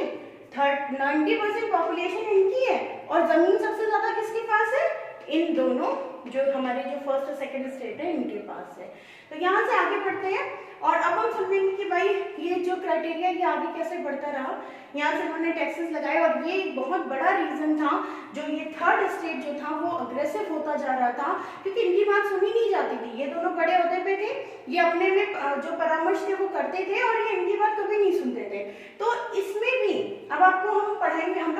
90% पॉपुलेशन इनकी है, और जमीन सबसे ज्यादा किसके पास है, इन दोनों जो हमारे जो फर्स्ट और सेकंड स्टेट है इनके पास है। तो यहाँ से आगे बढ़ते हैं, और अब हम समझेंगे कि भाई ये जो क्राइटेरिया ये आगे कैसे बढ़ता रहा। यहाँ से उन्होंने टैक्सेस लगाए, और ये एक बहुत बड़ा रीजन था जो ये थर्ड स्टेट जो था वो अग्रेसिव होता जा रहा था, क्योंकि इनकी बात सुनी नहीं जाती थी। ये दोनों बड़े होते पे थे, ये अपने में जो परामर्श थे वो करते थे, और ये इनकी बात कभी नहीं सुनते थे। तो इसमें भी अब आपको हम लोग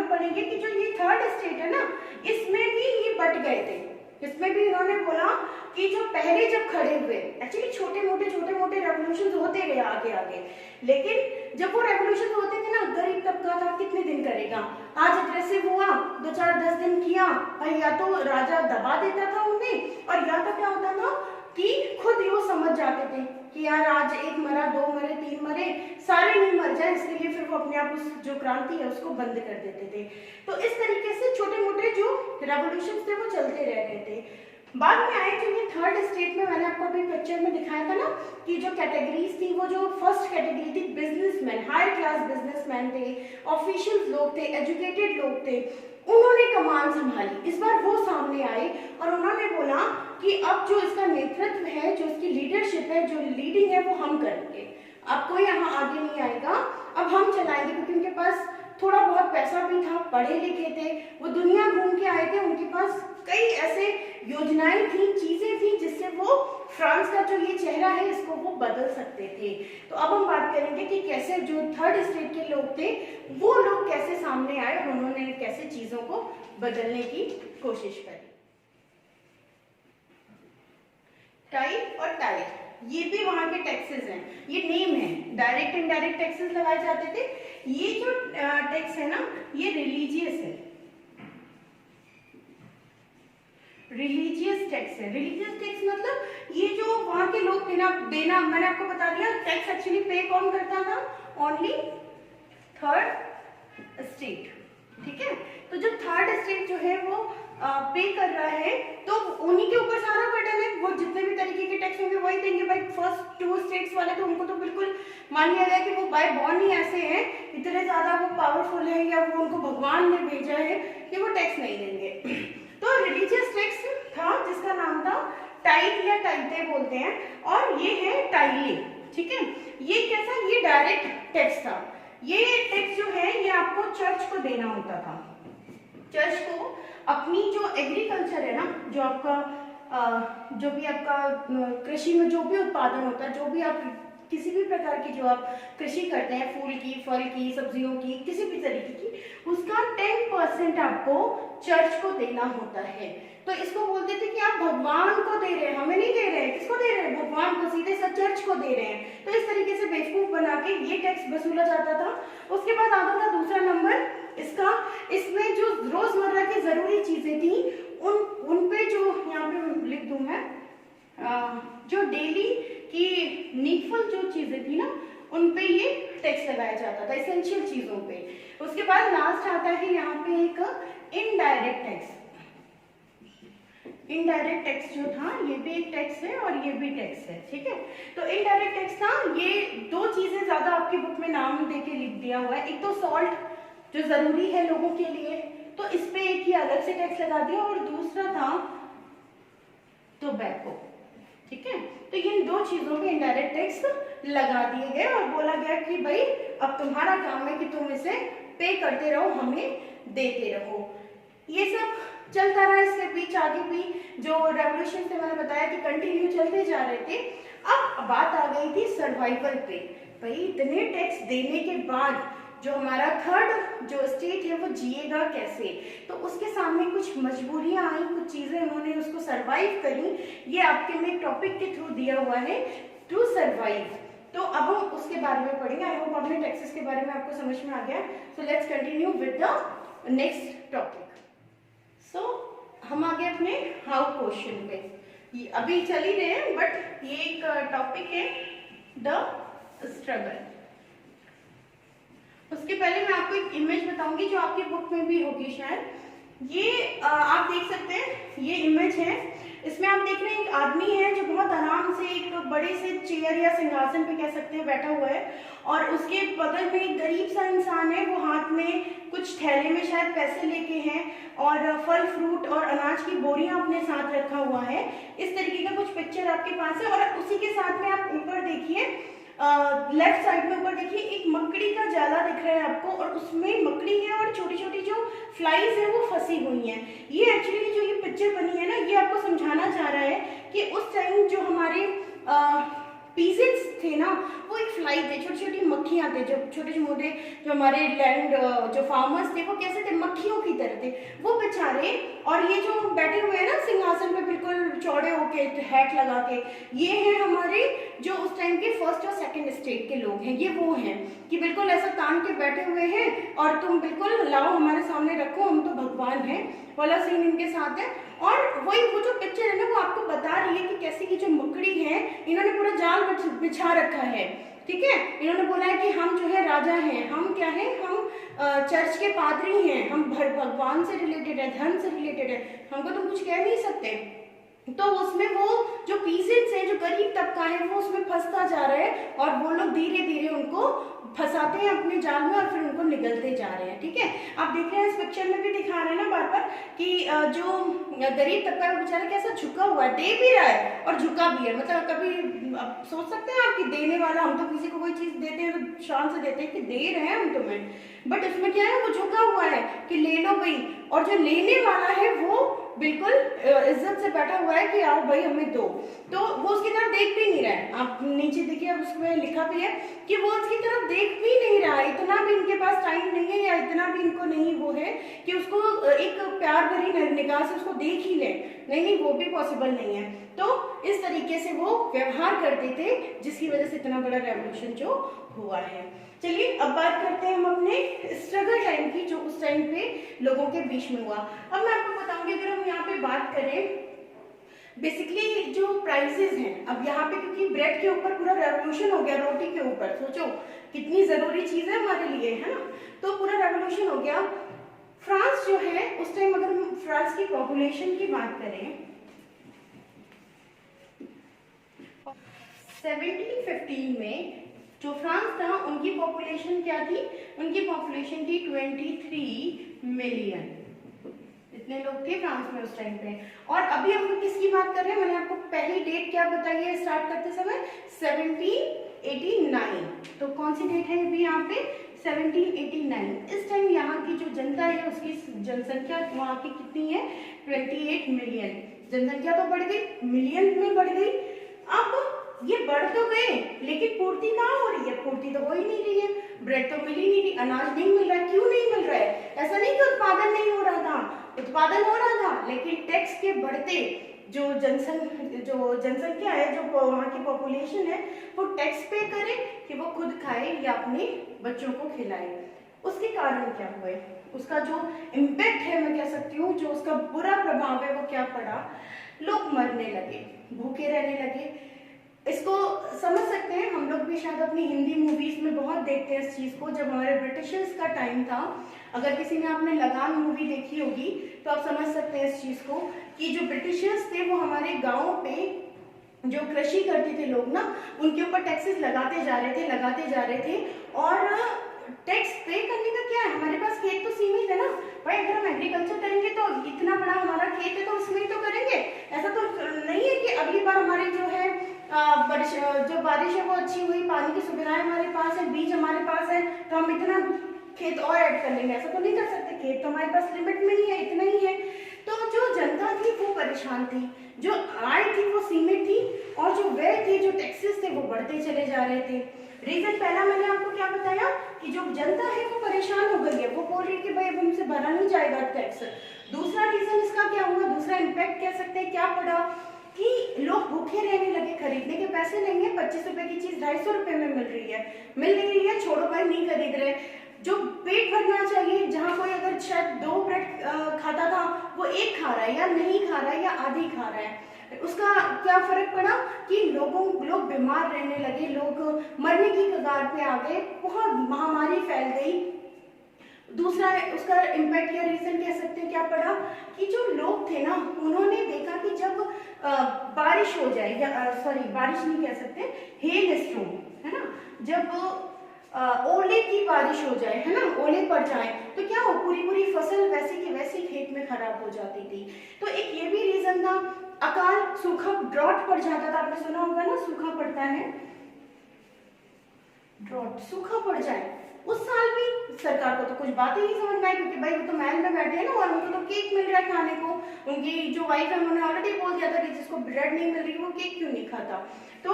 पढ़ेंगे कि जो ये थर्ड स्टेट है ना, इसमें भी ये बट गए थे। इसमें भी इन्होंने बोला कि जो पहले जब खड़े हुए, एक्चुअली छोटे मोटे रेवोल्यूशन होते गए आगे आगे, लेकिन जब वो रेवोल्यूशन होते थे ना, गरीब तबका था कितने दिन करेगा, आज अग्रेसिव हुआ 2-4-10 दिन किया भाई, या तो राजा दबा देता था उन्हें, और या तो क्या होता था कि खुद ही वो समझ जाते थे कि यार आज 1 मरा, 2 मरे, 3 मरे, सारे नहीं मर जाए, इसके लिए फिर वो अपने आप उस जो क्रांति है उसको बंद कर देते थे। तो इस तरीके से छोटे मोटे जो रेवोल्यूशन थे वो चलते रह गए थे। बाद में आए जो ये थर्ड स्टेट में, मैंने आपको अभी पिक्चर में दिखाया था ना कि जो कैटेगरीज थी, वो जो फर्स्ट कैटेगरी थी बिजनेसमैन, हायर क्लास बिजनेसमैन थे, ऑफिशियल्स लोग थे, एजुकेटेड लोग थे, उन्होंने कमान संभाली। इस बार वो सामने आए और उन्होंने बोला कि अब जो इसका नेतृत्व है, जो इसकी लीडरशिप है, जो लीडिंग है, वो हम करेंगे, अब कोई यहाँ आगे नहीं आएगा, अब हम चलाएंगे। क्योंकि उनके पास थोड़ा बहुत पैसा भी था, पढ़े लिखे थे, वो दुनिया घूम के आए थे, उनके पास कई ऐसे योजनाएं थी, चीजें थी जिससे वो फ्रांस का जो ये चेहरा है इसको वो बदल सकते थे। तो अब हम बात करेंगे कि कैसे जो थर्ड स्टेट के लोग थे वो लोग कैसे सामने आए और उन्होंने कैसे चीजों को बदलने की कोशिश करी। टाइप और टाइप, ये भी वहां के टैक्सेस हैं, ये नेम है। डायरेक्ट इनडायरेक्ट टैक्सेस लगाए जाते थे। ये जो टैक्स है ना, ये रिलीजियस है, रिलीजियस टैक्स है। रिलीजियस टैक्स मतलब ये जो वहां के लोग थे ना, देना, मैंने आपको बता दिया टैक्स एक्चुअली पे कौन करता था, ओनली थर्ड स्टेट। ठीक है, तो जो थर्ड स्टेट जो है वो पे कर रहा है, तो उन्हीं के ऊपर सारा बर्डन है, वो जितने भी तरीके के टैक्स होंगे वही देंगे। भाई फर्स्ट 2 स्टेट्स वाले तो उनको तो बिल्कुल मान लिया गया कि वो बाय बॉर्न ही ऐसे हैं, इतने ज्यादा वो पावरफुल है, या वो उनको भगवान ने भेजा है कि वो टैक्स नहीं देंगे। तो रिलीजियस टैक्स था जिसका नाम था टाइट या टाइटे बोलते हैं, और ये है टाइली। ठीक है, ये कैसा, ये डायरेक्ट टैक्स था। ये टैक्स जो है ये आपको चर्च को देना होता था। चर्च को अपनी जो एग्रीकल्चर है ना, जो आपका जो भी आपका कृषि में जो भी उत्पादन होता है, जो भी आप किसी भी प्रकार की जो आप कृषि करते हैं, फूल की, फल की, सब्जियों की, किसी भी तरीके की, उसका 10% आपको चर्च को देना होता है। तो इसको बोलते थे कि आप भगवान को दे रहे हैं, हमें नहीं दे रहे हैं। किसको दे रहे हैं, भगवान को, सीधे चर्च को दे रहे हैं। तो इस तरीके से बेवकूफ बना के ये टैक्स वसूला जाता था। उसके बाद आता था दूसरा नंबर इसका, इसमें जो रोजमर्रा की जरूरी चीजें थी उन पे जो यहाँ पे लिख दूं मैं, जो डेली की नीडफुल जो चीजें थी ना, उन पे ये टैक्स लगाया जाता था, एसेंशियल चीजों पे। उसके बाद लास्ट आता है यहाँ पे एक इनडायरेक्ट टैक्स। इनडायरेक्ट टैक्स जो था, ये भी एक टैक्स है और ये भी टैक्स है। ठीक है, तो इनडायरेक्ट टैक्स था, ये 2 चीजें ज्यादा आपकी बुक में नाम देके लिख दिया हुआ है। एक तो सॉल्ट जो जरूरी है लोगों के लिए, तो इस पे एक ही अलग से टैक्स लगा दिया, और दूसरा था टोबैको। ठीक है, तो इन 2 चीजों पे इनडायरेक्ट टैक्स लगा दिए गए और बोला गया कि भाई अब तुम्हारा काम है कि तुम इसे पे करते रहो, हमें देते रहो। ये सब चलता रहा। इसके बीच आगे भी जो रेवोल्यूशन से मैंने बताया कि कंटिन्यू चलते जा रहे थे। अब बात आ गई थी सर्वाइवल पे। भाई इतने टैक्स देने के बाद जो हमारा थर्ड जो स्टेट है वो जिएगा कैसे, तो उसके सामने कुछ मजबूरियां आई, कुछ चीजें उन्होंने उसको सरवाइव करी। ये आपके में टॉपिक के थ्रू दिया हुआ है, टू सरवाइव। तो अब हम उसके बारे में पढ़ेंगे। आई होप अपने टैक्सेस के बारे में आपको समझ में आ गया। So let's continue with the next topic. So हम आगे अपने हाउ क्वेश्चन पे, ये अभी चल ही रहे हैं, बट ये एक टॉपिक है द स्ट्रगल। उसके पहले मैं आपको एक इमेज बताऊंगी जो आपकी बुक में भी होगी शायद। ये आप देख सकते हैं, ये इमेज है। इसमें आप देख रहे हैं एक आदमी है जो बहुत आराम से एक बड़े से चेयर या सिंहासन पे कह सकते हैं बैठा हुआ है, और उसके बगल में एक गरीब सा इंसान है, वो हाथ में कुछ थैले में शायद पैसे लेके हैं, और फल फ्रूट और अनाज की बोरियां अपने साथ रखा हुआ है। इस तरीके का कुछ पिक्चर आपके पास है। और उसी के साथ में आप ऊपर देखिए, लेफ्ट साइड में ऊपर देखिए एक मकड़ी का जाला दिख रहा है आपको, और उसमें मकड़ी है और छोटी छोटी जो फ्लाइज है वो फंसी हुई हैं। ये एक्चुअली जो ये पिक्चर बनी है ना, ये आपको समझाना चाह रहा है कि उस टाइम जो हमारे पीसेंट्स थे ना, वो एक फ्लाई थे, छोटी छोटी मक्खियां थे, जो छोटे मोटे जो हमारे लैंड जो फार्मर्स थे वो कैसे थे, मक्खियों की तरह थे वो बेचारे। और ये जो बैठे हुए हैं ना सिंहासन पे बिल्कुल चौड़े होके हैट लगा के, ये हैं हमारे जो उस टाइम के फर्स्ट और सेकंड स्टेट के लोग हैं। ये वो हैं कि बिल्कुल ऐसा तान के बैठे हुए हैं, और तुम बिल्कुल लाओ हमारे सामने रखो, हम तो भगवान हैं वाला सीन इनके साथ है। और वही वो जो पिक्चर है ना, वो आपको बता रही है कि कैसे की जो मकड़ी है, इन्होंने पूरा जाल बिछा रखा है, ठीक है। इन्होंने बोला है कि हम जो है राजा हैं, हम क्या है, हम चर्च के पादरी हैं, हम भगवान से रिलेटेड है, धर्म से रिलेटेड है, हमको तो कुछ कह नहीं सकते। तो उसमें वो जो पीसेंट्स हैं, जो गरीब तबका है, वो उसमें फंसता जा रहा है, और वो लोग धीरे धीरे उनको फंसाते हैं अपने जाल में, और फिर उनको निगलते जा रहे हैं, ठीक है। आप देख रहे हैं इस पिक्चर में भी दिखा रहे हैं ना बार बार कि जो गरीब तबका है बेचारा कैसा झुका हुआ है, दे भी रहा है और झुका भी है। मतलब कभी अब सोच सकते हैं आप कि देने वाला, हम तो किसी को कोई चीज देते हैं तो शान से देते हैं कि दे रहे हैं हम तुम्हें, बट उसमें क्या है, वो झुका हुआ है कि ले लो भाई, और जो लेने वाला है वो बिल्कुल इज्जत से बैठा हुआ है कि आओ भाई हमें दो। तो वो उसकी तरफ देख भी नहीं रहा है। आप नीचे देखिए, अब उसमें लिखा भी है कि वो उसकी तरफ देख भी नहीं रहा है, इतना भी इनके पास टाइम नहीं है, या इतना भी इनको नहीं वो है कि उसको एक प्यार भरी निगाह से उसको देख ही ले। नहीं, वो भी पॉसिबल नहीं है। तो इस तरीके से वो व्यवहार करते थे, जिसकी वजह से इतना बड़ा रेवोल्यूशन जो हुआ है। चलिए अब बात करते हैं हम अपने स्ट्रगल टाइम की, जो उस टाइम पे लोगों के बीच में हुआ। अब मैं आपको बताऊंगी, अगर हम यहाँ पे बात करें बेसिकली जो प्राइसेस हैं, अब यहाँ पे क्योंकि ब्रेड के ऊपर पूरा रेवोल्यूशन हो गया, रोटी के ऊपर सोचो कितनी जरूरी चीज है हमारे लिए, है ना। तो पूरा रेवोल्यूशन हो गया। फ्रांस जो है उस टाइम, अगर हम फ्रांस की पॉपुलेशन की बात करें, 1715 में जो फ्रांस था उनकी पॉपुलेशन क्या थी, उनकी पॉपुलेशन थी 23 मिलियन। इतने लोग थे फ्रांस में उस टाइम पे। और अभी हम किसकी बात कर रहे हैं, मैंने आपको पहली डेट क्या बताई है स्टार्ट करते समय, 1789। तो कौन सी डेट है अभी यहाँ पे, 1789। इस टाइम यहाँ की जो जनता है, उसकी जनसंख्या वहाँ की कितनी है, 28 मिलियन। जनसंख्या तो बढ़ गई, मिलियन में बढ़ गई। अब ये बढ़ तो गए, लेकिन पूर्ति कहाँ हो रही है, पूर्ति तो हो ही नहीं रही है। ब्रेड तो मिल ही नहीं रही, अनाज नहीं मिल रहा है। क्यों नहीं मिल रहा है, ऐसा नहीं कि उत्पादन नहीं हो रहा था, उत्पादन हो रहा था, लेकिन टैक्स के बढ़ते जो जनसंख्या है, जो वहाँ की पॉपुलेशन है, वो टैक्स पे करे कि वो खुद खाए या अपने बच्चों को खिलाए। उसके कारण क्या हुए, उसका जो इम्पैक्ट है, मैं कह सकती हूँ, जो उसका बुरा प्रभाव है वो क्या पड़ा, लोग मरने लगे, भूखे रहने लगे। इसको समझ सकते हैं, हम लोग भी शायद अपनी हिंदी मूवीज में बहुत देखते हैं इस चीज को। जब हमारे ब्रिटिशर्स का टाइम था, अगर किसी ने आपने लगान मूवी देखी होगी तो आप समझ सकते हैं इस चीज को, कि जो ब्रिटिशर्स थे वो हमारे गाँव पे जो कृषि करते थे लोग ना, उनके ऊपर टैक्सेस लगाते जा रहे थे। और टैक्स पे करने का क्या है, हमारे पास खेत तो सीमित है ना भाई, अगर हम एग्रीकल्चर करेंगे तो इतना बड़ा हमारा खेत है तो उसमें ही तो करेंगे। ऐसा तो नहीं है कि अगली बार हमारे जो है जो बारिश है वो अच्छी हुई, पानी की सुविधाएं हमारे पास है, बीज हमारे पास है, तो हम इतना खेत और ऐड कर लेंगे। ऐसा तो नहीं कर सकते, खेत तो हमारे पास लिमिट में ही है, इतना ही है। तो जो जनता थी वो परेशान थी, जो आय थी वो सीमित थी, और जो व्यय थे, जो टैक्सेस थे वो बढ़ते चले जा रहे थे। रीजन पहला मैंने आपको क्या बताया कि जो जनता है वो परेशान हो गई है, वो बोल रही है कि भाई अब हमसे भरा नहीं जाएगा टैक्स। दूसरा रीजन इसका क्या हुआ, दूसरा इम्पैक्ट कह सकते हैं क्या पड़ा, कि लोग भूखे रहने लगे, खरीदने के पैसे नहीं है, 25 रुपए की चीज 250 रुपए में मिल नहीं रही है, छोड़ो भाई नहीं खरीद रहे। जो पेट भरना चाहिए, जहाँ कोई अगर शायद 2 ब्रेड खाता था वो 1 खा रहा है, या नहीं खा रहा है, या आधी खा रहा है। उसका क्या फर्क पड़ा कि लोग बीमार रहने लगे, लोग मरने की कगार पे आ गए, बहुत महामारी फैल गई। दूसरा उसका इम्पैक्ट या रीजन कह सकते हैं क्या पड़ा कि जो लोग थे ना उन्होंने देखा कि जब बारिश हो जाए, या सॉरी बारिश नहीं कह सकते, हेल स्टॉर्म है ना, जब ओले की बारिश हो जाए है ना, ओले पड़ जाए तो क्या हो, पूरी पूरी फसल वैसी की वैसी खेत में खराब हो जाती थी। तो एक ये भी रीजन था। अकाल सूखा ड्रॉट पड़ जाता था, आपने सुना होगा ना, सूखा पड़ता है, ड्रॉट सूखा पड़ जाए। उस साल भी सरकार को तो कुछ बात ही नहीं समझ में आई, क्योंकि भाई वो तो महल में बैठे हैं ना और उनको तो केक मिल रहा है खाने को। उनकी जो वाइफ है उन्होंने ऑलरेडी बोल दिया था कि जिसको ब्रेड नहीं मिल रही वो केक क्यों नहीं खाता। तो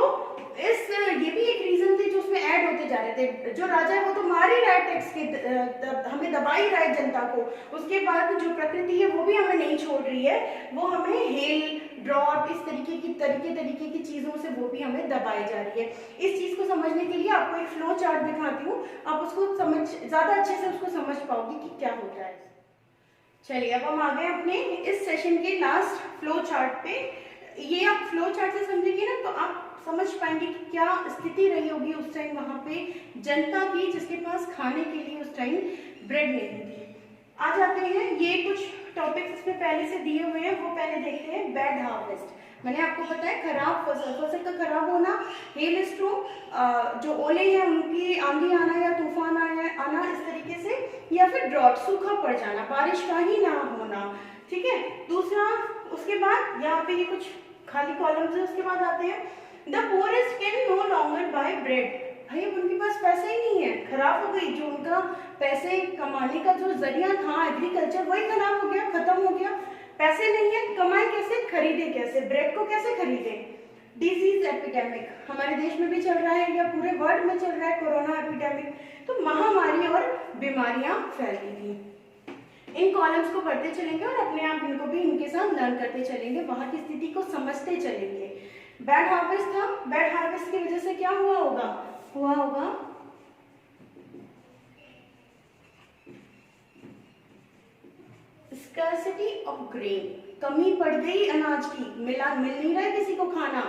ये भी एक रीजन थे जो उसमें ऐड होते जा रहे थे। जो राजा है वो तो मार ही रहा है टैक्स के, हमें दबा ही रहा है जनता को। उसके बाद जो प्रकृति है वो भी हमें नहीं छोड़ रही है, वो हमें हेल ड्रॉट इस तरीके की चीजों से वो भी हमें दबाई जा रही है। इस चीज को समझने के लिए आपको एक फ्लो चार्ट दिखाती हूँ, आप उसको ज्यादा अच्छे से उसको समझ पाओगे कि क्या हो रहा है। चलिए अब हम आ गए अपने इस सेशन के लास्ट फ्लो चार्ट पे। ये आप फ्लो चार्ट से समझेंगे ना तो आप समझ पाएंगे कि क्या स्थिति रही होगी उस टाइम वहां पे जनता की, जिसके पास खाने के लिए उस टाइम ब्रेड नहीं थी। आ जाते हैं, ये कुछ टॉपिक्स इसमें पहले से दिए हुए हैं, वो पहले देखते हैं। बैड हार्वेस्ट, मैंने आपको बताया खराब फसल का खराब होना, हेल स्टॉर्म जो ओले हैं उनकी आंधी आना या तूफान आना इस तरीके से, या फिर ड्रॉट सूखा पड़ जाना, बारिश का ही ना होना। ठीक है, दूसरा उसके बाद यहाँ पे ये कुछ खाली कॉलम्स है, उसके बाद आते हैं the poorest can no longer buy bread. भाई उनके पास पैसे ही नहीं है, खराब हो गई, जो उनका पैसे कमाने का जो जरिया था एग्रीकल्चर वही खराब हो गया, खत्म हो गया। पैसे नहीं है, कमाए कैसे, खरीदे कैसे, ब्रेड को कैसे खरीदे। डिजीज एपिडेमिक हमारे देश में भी चल रहा है या पूरे वर्ल्ड में चल रहा है, कोरोना एपिडेमिक। तो महामारी और बीमारियां फैलती थी। इन कॉलम्स को पढ़ते चलेंगे और अपने आप इनको भी इनके साथ लर्न करते चलेंगे, वहां की स्थिति को समझते चलेंगे। बैड हार्वेस्ट था, बैड हार्वेस्ट की वजह से क्या हुआ होगा स्कैर्सिटी ऑफ ग्रेन, कमी पड़ गई अनाज की, मिल नहीं रहा है किसी को खाना।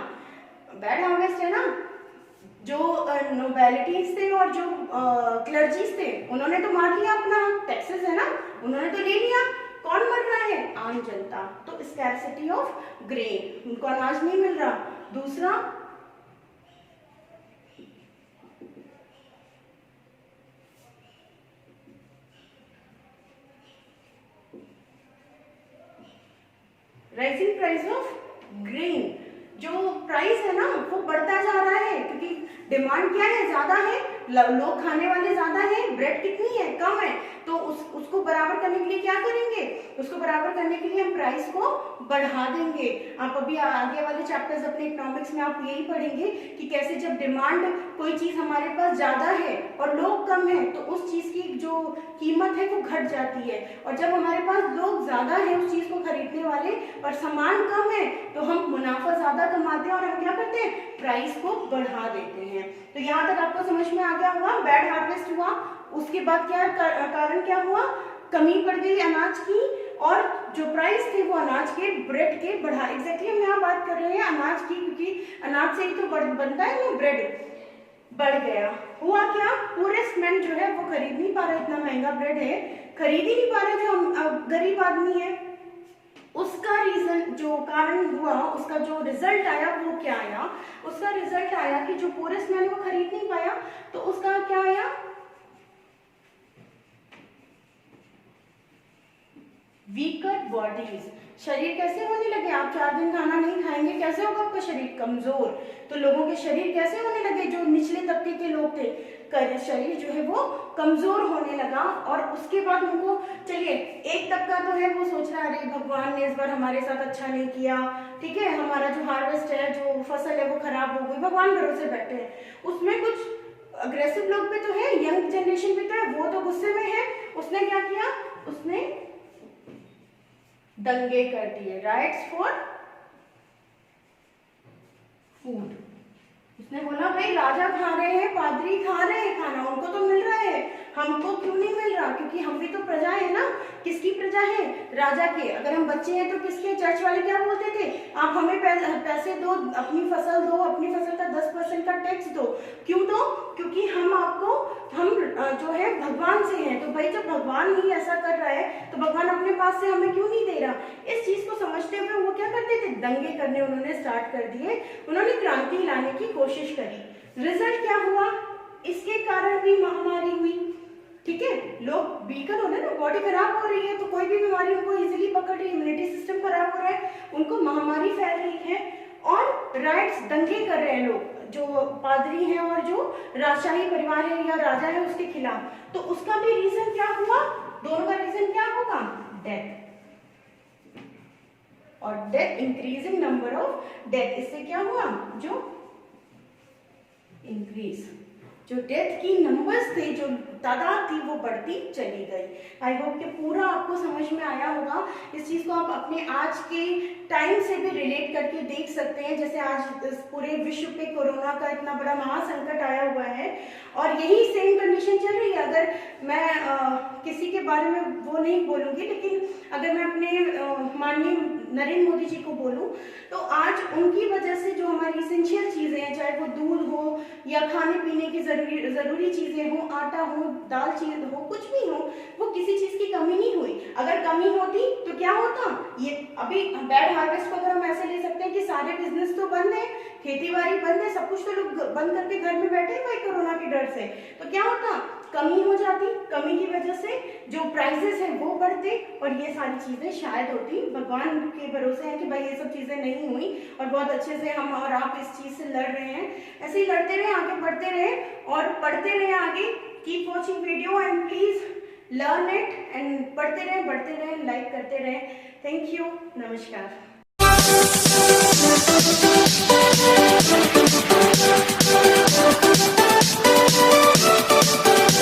बैड हार्वेस्ट है ना, जो नोबेलिटीज थे और जो क्लर्जीज थे उन्होंने तो मार लिया अपना, टैक्सेस है ना उन्होंने तो ले लिया, कौन मर रहा है, आम जनता। तो स्कैर्सिटी ऑफ ग्रेन, उनको अनाज नहीं मिल रहा। दूसरा राइजिंग प्राइस ऑफ ग्रेन, जो प्राइस है ना वो बढ़ता जा रहा है, क्योंकि डिमांड क्या है, ज्यादा है, लोग खाने वाले ज्यादा है, ब्रेड कितनी है, कम है। तो उसको बराबर करने के लिए क्या करेंगे, उसको बराबर करने के लिए हम प्राइस को बढ़ा देंगे। आप अभी आगे वाले चैप्टर्स अपने इकोनॉमिक्स में आप यही पढ़ेंगे कि कैसे जब डिमांड कोई चीज हमारे पास ज्यादा है और लोग कम है तो उस चीज की जो कीमत है वो घट जाती है, और जब हमारे पास लोग ज्यादा है उस चीज को खरीदने वाले और सामान कम है तो हम मुनाफा ज्यादा कमाते हैं और हम क्या करते हैं, प्राइस को बढ़ा देते हैं। तो यहाँ तक आपको समझ में आ गया होगा, बैड हार्वेस्ट हुआ, उसके बाद क्या कारण क्या हुआ, कमी पड़ गई अनाज की, और जो प्राइस थे वो अनाज के, ब्रेड के बढ़ा। एग्जैक्टली हम यहाँ बात कर रहे हैं अनाज की, क्योंकि अनाज से ही तो बनता है ना ब्रेड, बढ़ गया। हुआ क्या, पूरेस्ट मैन जो है वो खरीद नहीं पा रहा, इतना महंगा ब्रेड है, खरीद ही नहीं पा रहे, जो गरीब आदमी है। उसका रीजन, जो कारण हुआ, उसका जो रिजल्ट आया वो क्या आया, उसका रिजल्ट आया कि जो पूरेस्ट मैन वो खरीद नहीं पाया, तो उसका क्या आया, वीकर बॉडीज, शरीर कैसे होने लगे, आप 4 दिन खाना नहीं खाएंगे कैसे होगा आपका शरीर, कमजोर। तो लोगों के शरीर कैसे होने लगे, जो निचले तबके के लोग थे, शरीर जो है वो कमजोर होने लगा। और उसके बाद उनको, चलिए एक तबका तो है वो सोच रहा है अरे भगवान ने इस बार हमारे साथ अच्छा नहीं किया, ठीक है, हमारा जो हार्वेस्ट है, जो फसल है वो खराब हो गई, भगवान भरोसे बैठे हैं। उसमें कुछ अग्रेसिव लोग भी तो है, यंग जनरेशन भी तो है, वो तो गुस्से में है, उसने क्या किया, उसने दंगे कर दिए, राइट्स फॉर फूड। उसने बोला भाई राजा खा रहे हैं, पादरी खा रहे हैं खाना, उनको तो मिल रहा है, हमको क्यों नहीं मिल रहा? क्योंकि हम भी तो प्रजा है ना। किसकी प्रजा है? राजा के। अगर हम बच्चे हैं तो किसके? चर्च वाले क्या बोलते थे? आप हमें पैसे दो, अपनी फसल दो, अपनी फसल का 10% का टैक्स दो। क्यों दो? क्योंकि हम जो है भगवान से हैं। तो भाई जब भगवान ही ऐसा कर रहा है तो भगवान अपने पास से हमें क्यों नहीं दे रहा? इस चीज को समझते हुए वो क्या करते थे? दंगे करने उन्होंने स्टार्ट कर दिए, उन्होंने क्रांति लाने की कोशिश करी। रिजल्ट क्या हुआ? इसके कारण भी महामारी हुई। ठीक है, लोग वीकर हो रहे ना, बॉडी खराब हो रही है तो कोई भी बीमारी उनको इजीली पकड़ रही है, इम्यूनिटी सिस्टम खराब हो रहा है, उनको महामारी फैल रही है और राइट्स, दंगे कर रहे हैं लोग, जो पादरी हैं और जो राजशाही परिवार है या राजा है उसके खिलाफ। तो उसका भी रीजन क्या हुआ? दोनों का रीजन क्या होगा? डेथ। और death, increasing number of death, इससे क्या हुआ? जो इंक्रीज, जो डेथ की नंबर्स थे, जो तादाद थी, वो बढ़ती चली गई। आई होप कि पूरा आपको समझ में आया होगा। इस चीज को आप अपने आज के टाइम से भी रिलेट करके देख सकते हैं। जैसे आज इस पूरे विश्व पे कोरोना का इतना बड़ा महासंकट आया हुआ है और यही सेम कंडीशन चल रही है। अगर मैं किसी के बारे में वो नहीं बोलूंगी, लेकिन अगर मैं अपने माननीय नरेंद्र मोदी जी को बोलूं तो आज उनकी वजह से जो हमारी इसेंशियल चीजें हैं, चाहे वो दूध हो या खाने पीने की जरूरी चीजें हो, आटा हो, दाल चीज हो, कुछ भी हो, वो किसी चीज की कमी नहीं हुई। अगर कमी होती तो क्या होता? ये अभी बैड हार्वेस्ट को अगर हम ऐसे ले सकते हैं कि सारे बिजनेस तो बंद है, खेती बाड़ी बंद है, सब कुछ तो लोग बंद करके घर में बैठे हैं कोरोना के डर से, तो क्या होता? कमी हो जाती। कमी की वजह से जो प्राइसेस है वो बढ़ते और ये सारी चीजें शायद होती। भगवान के भरोसे है कि भाई ये सब चीजें नहीं हुई और बहुत अच्छे से हम और आप इस चीज से लड़ रहे हैं। ऐसे ही लड़ते रहे, आगे बढ़ते रहे और पढ़ते रहे आगे। Keep watching video and please learn it and पढ़ते रहे, बढ़ते रहे, लाइक करते रहे। थैंक यू, नमस्कार।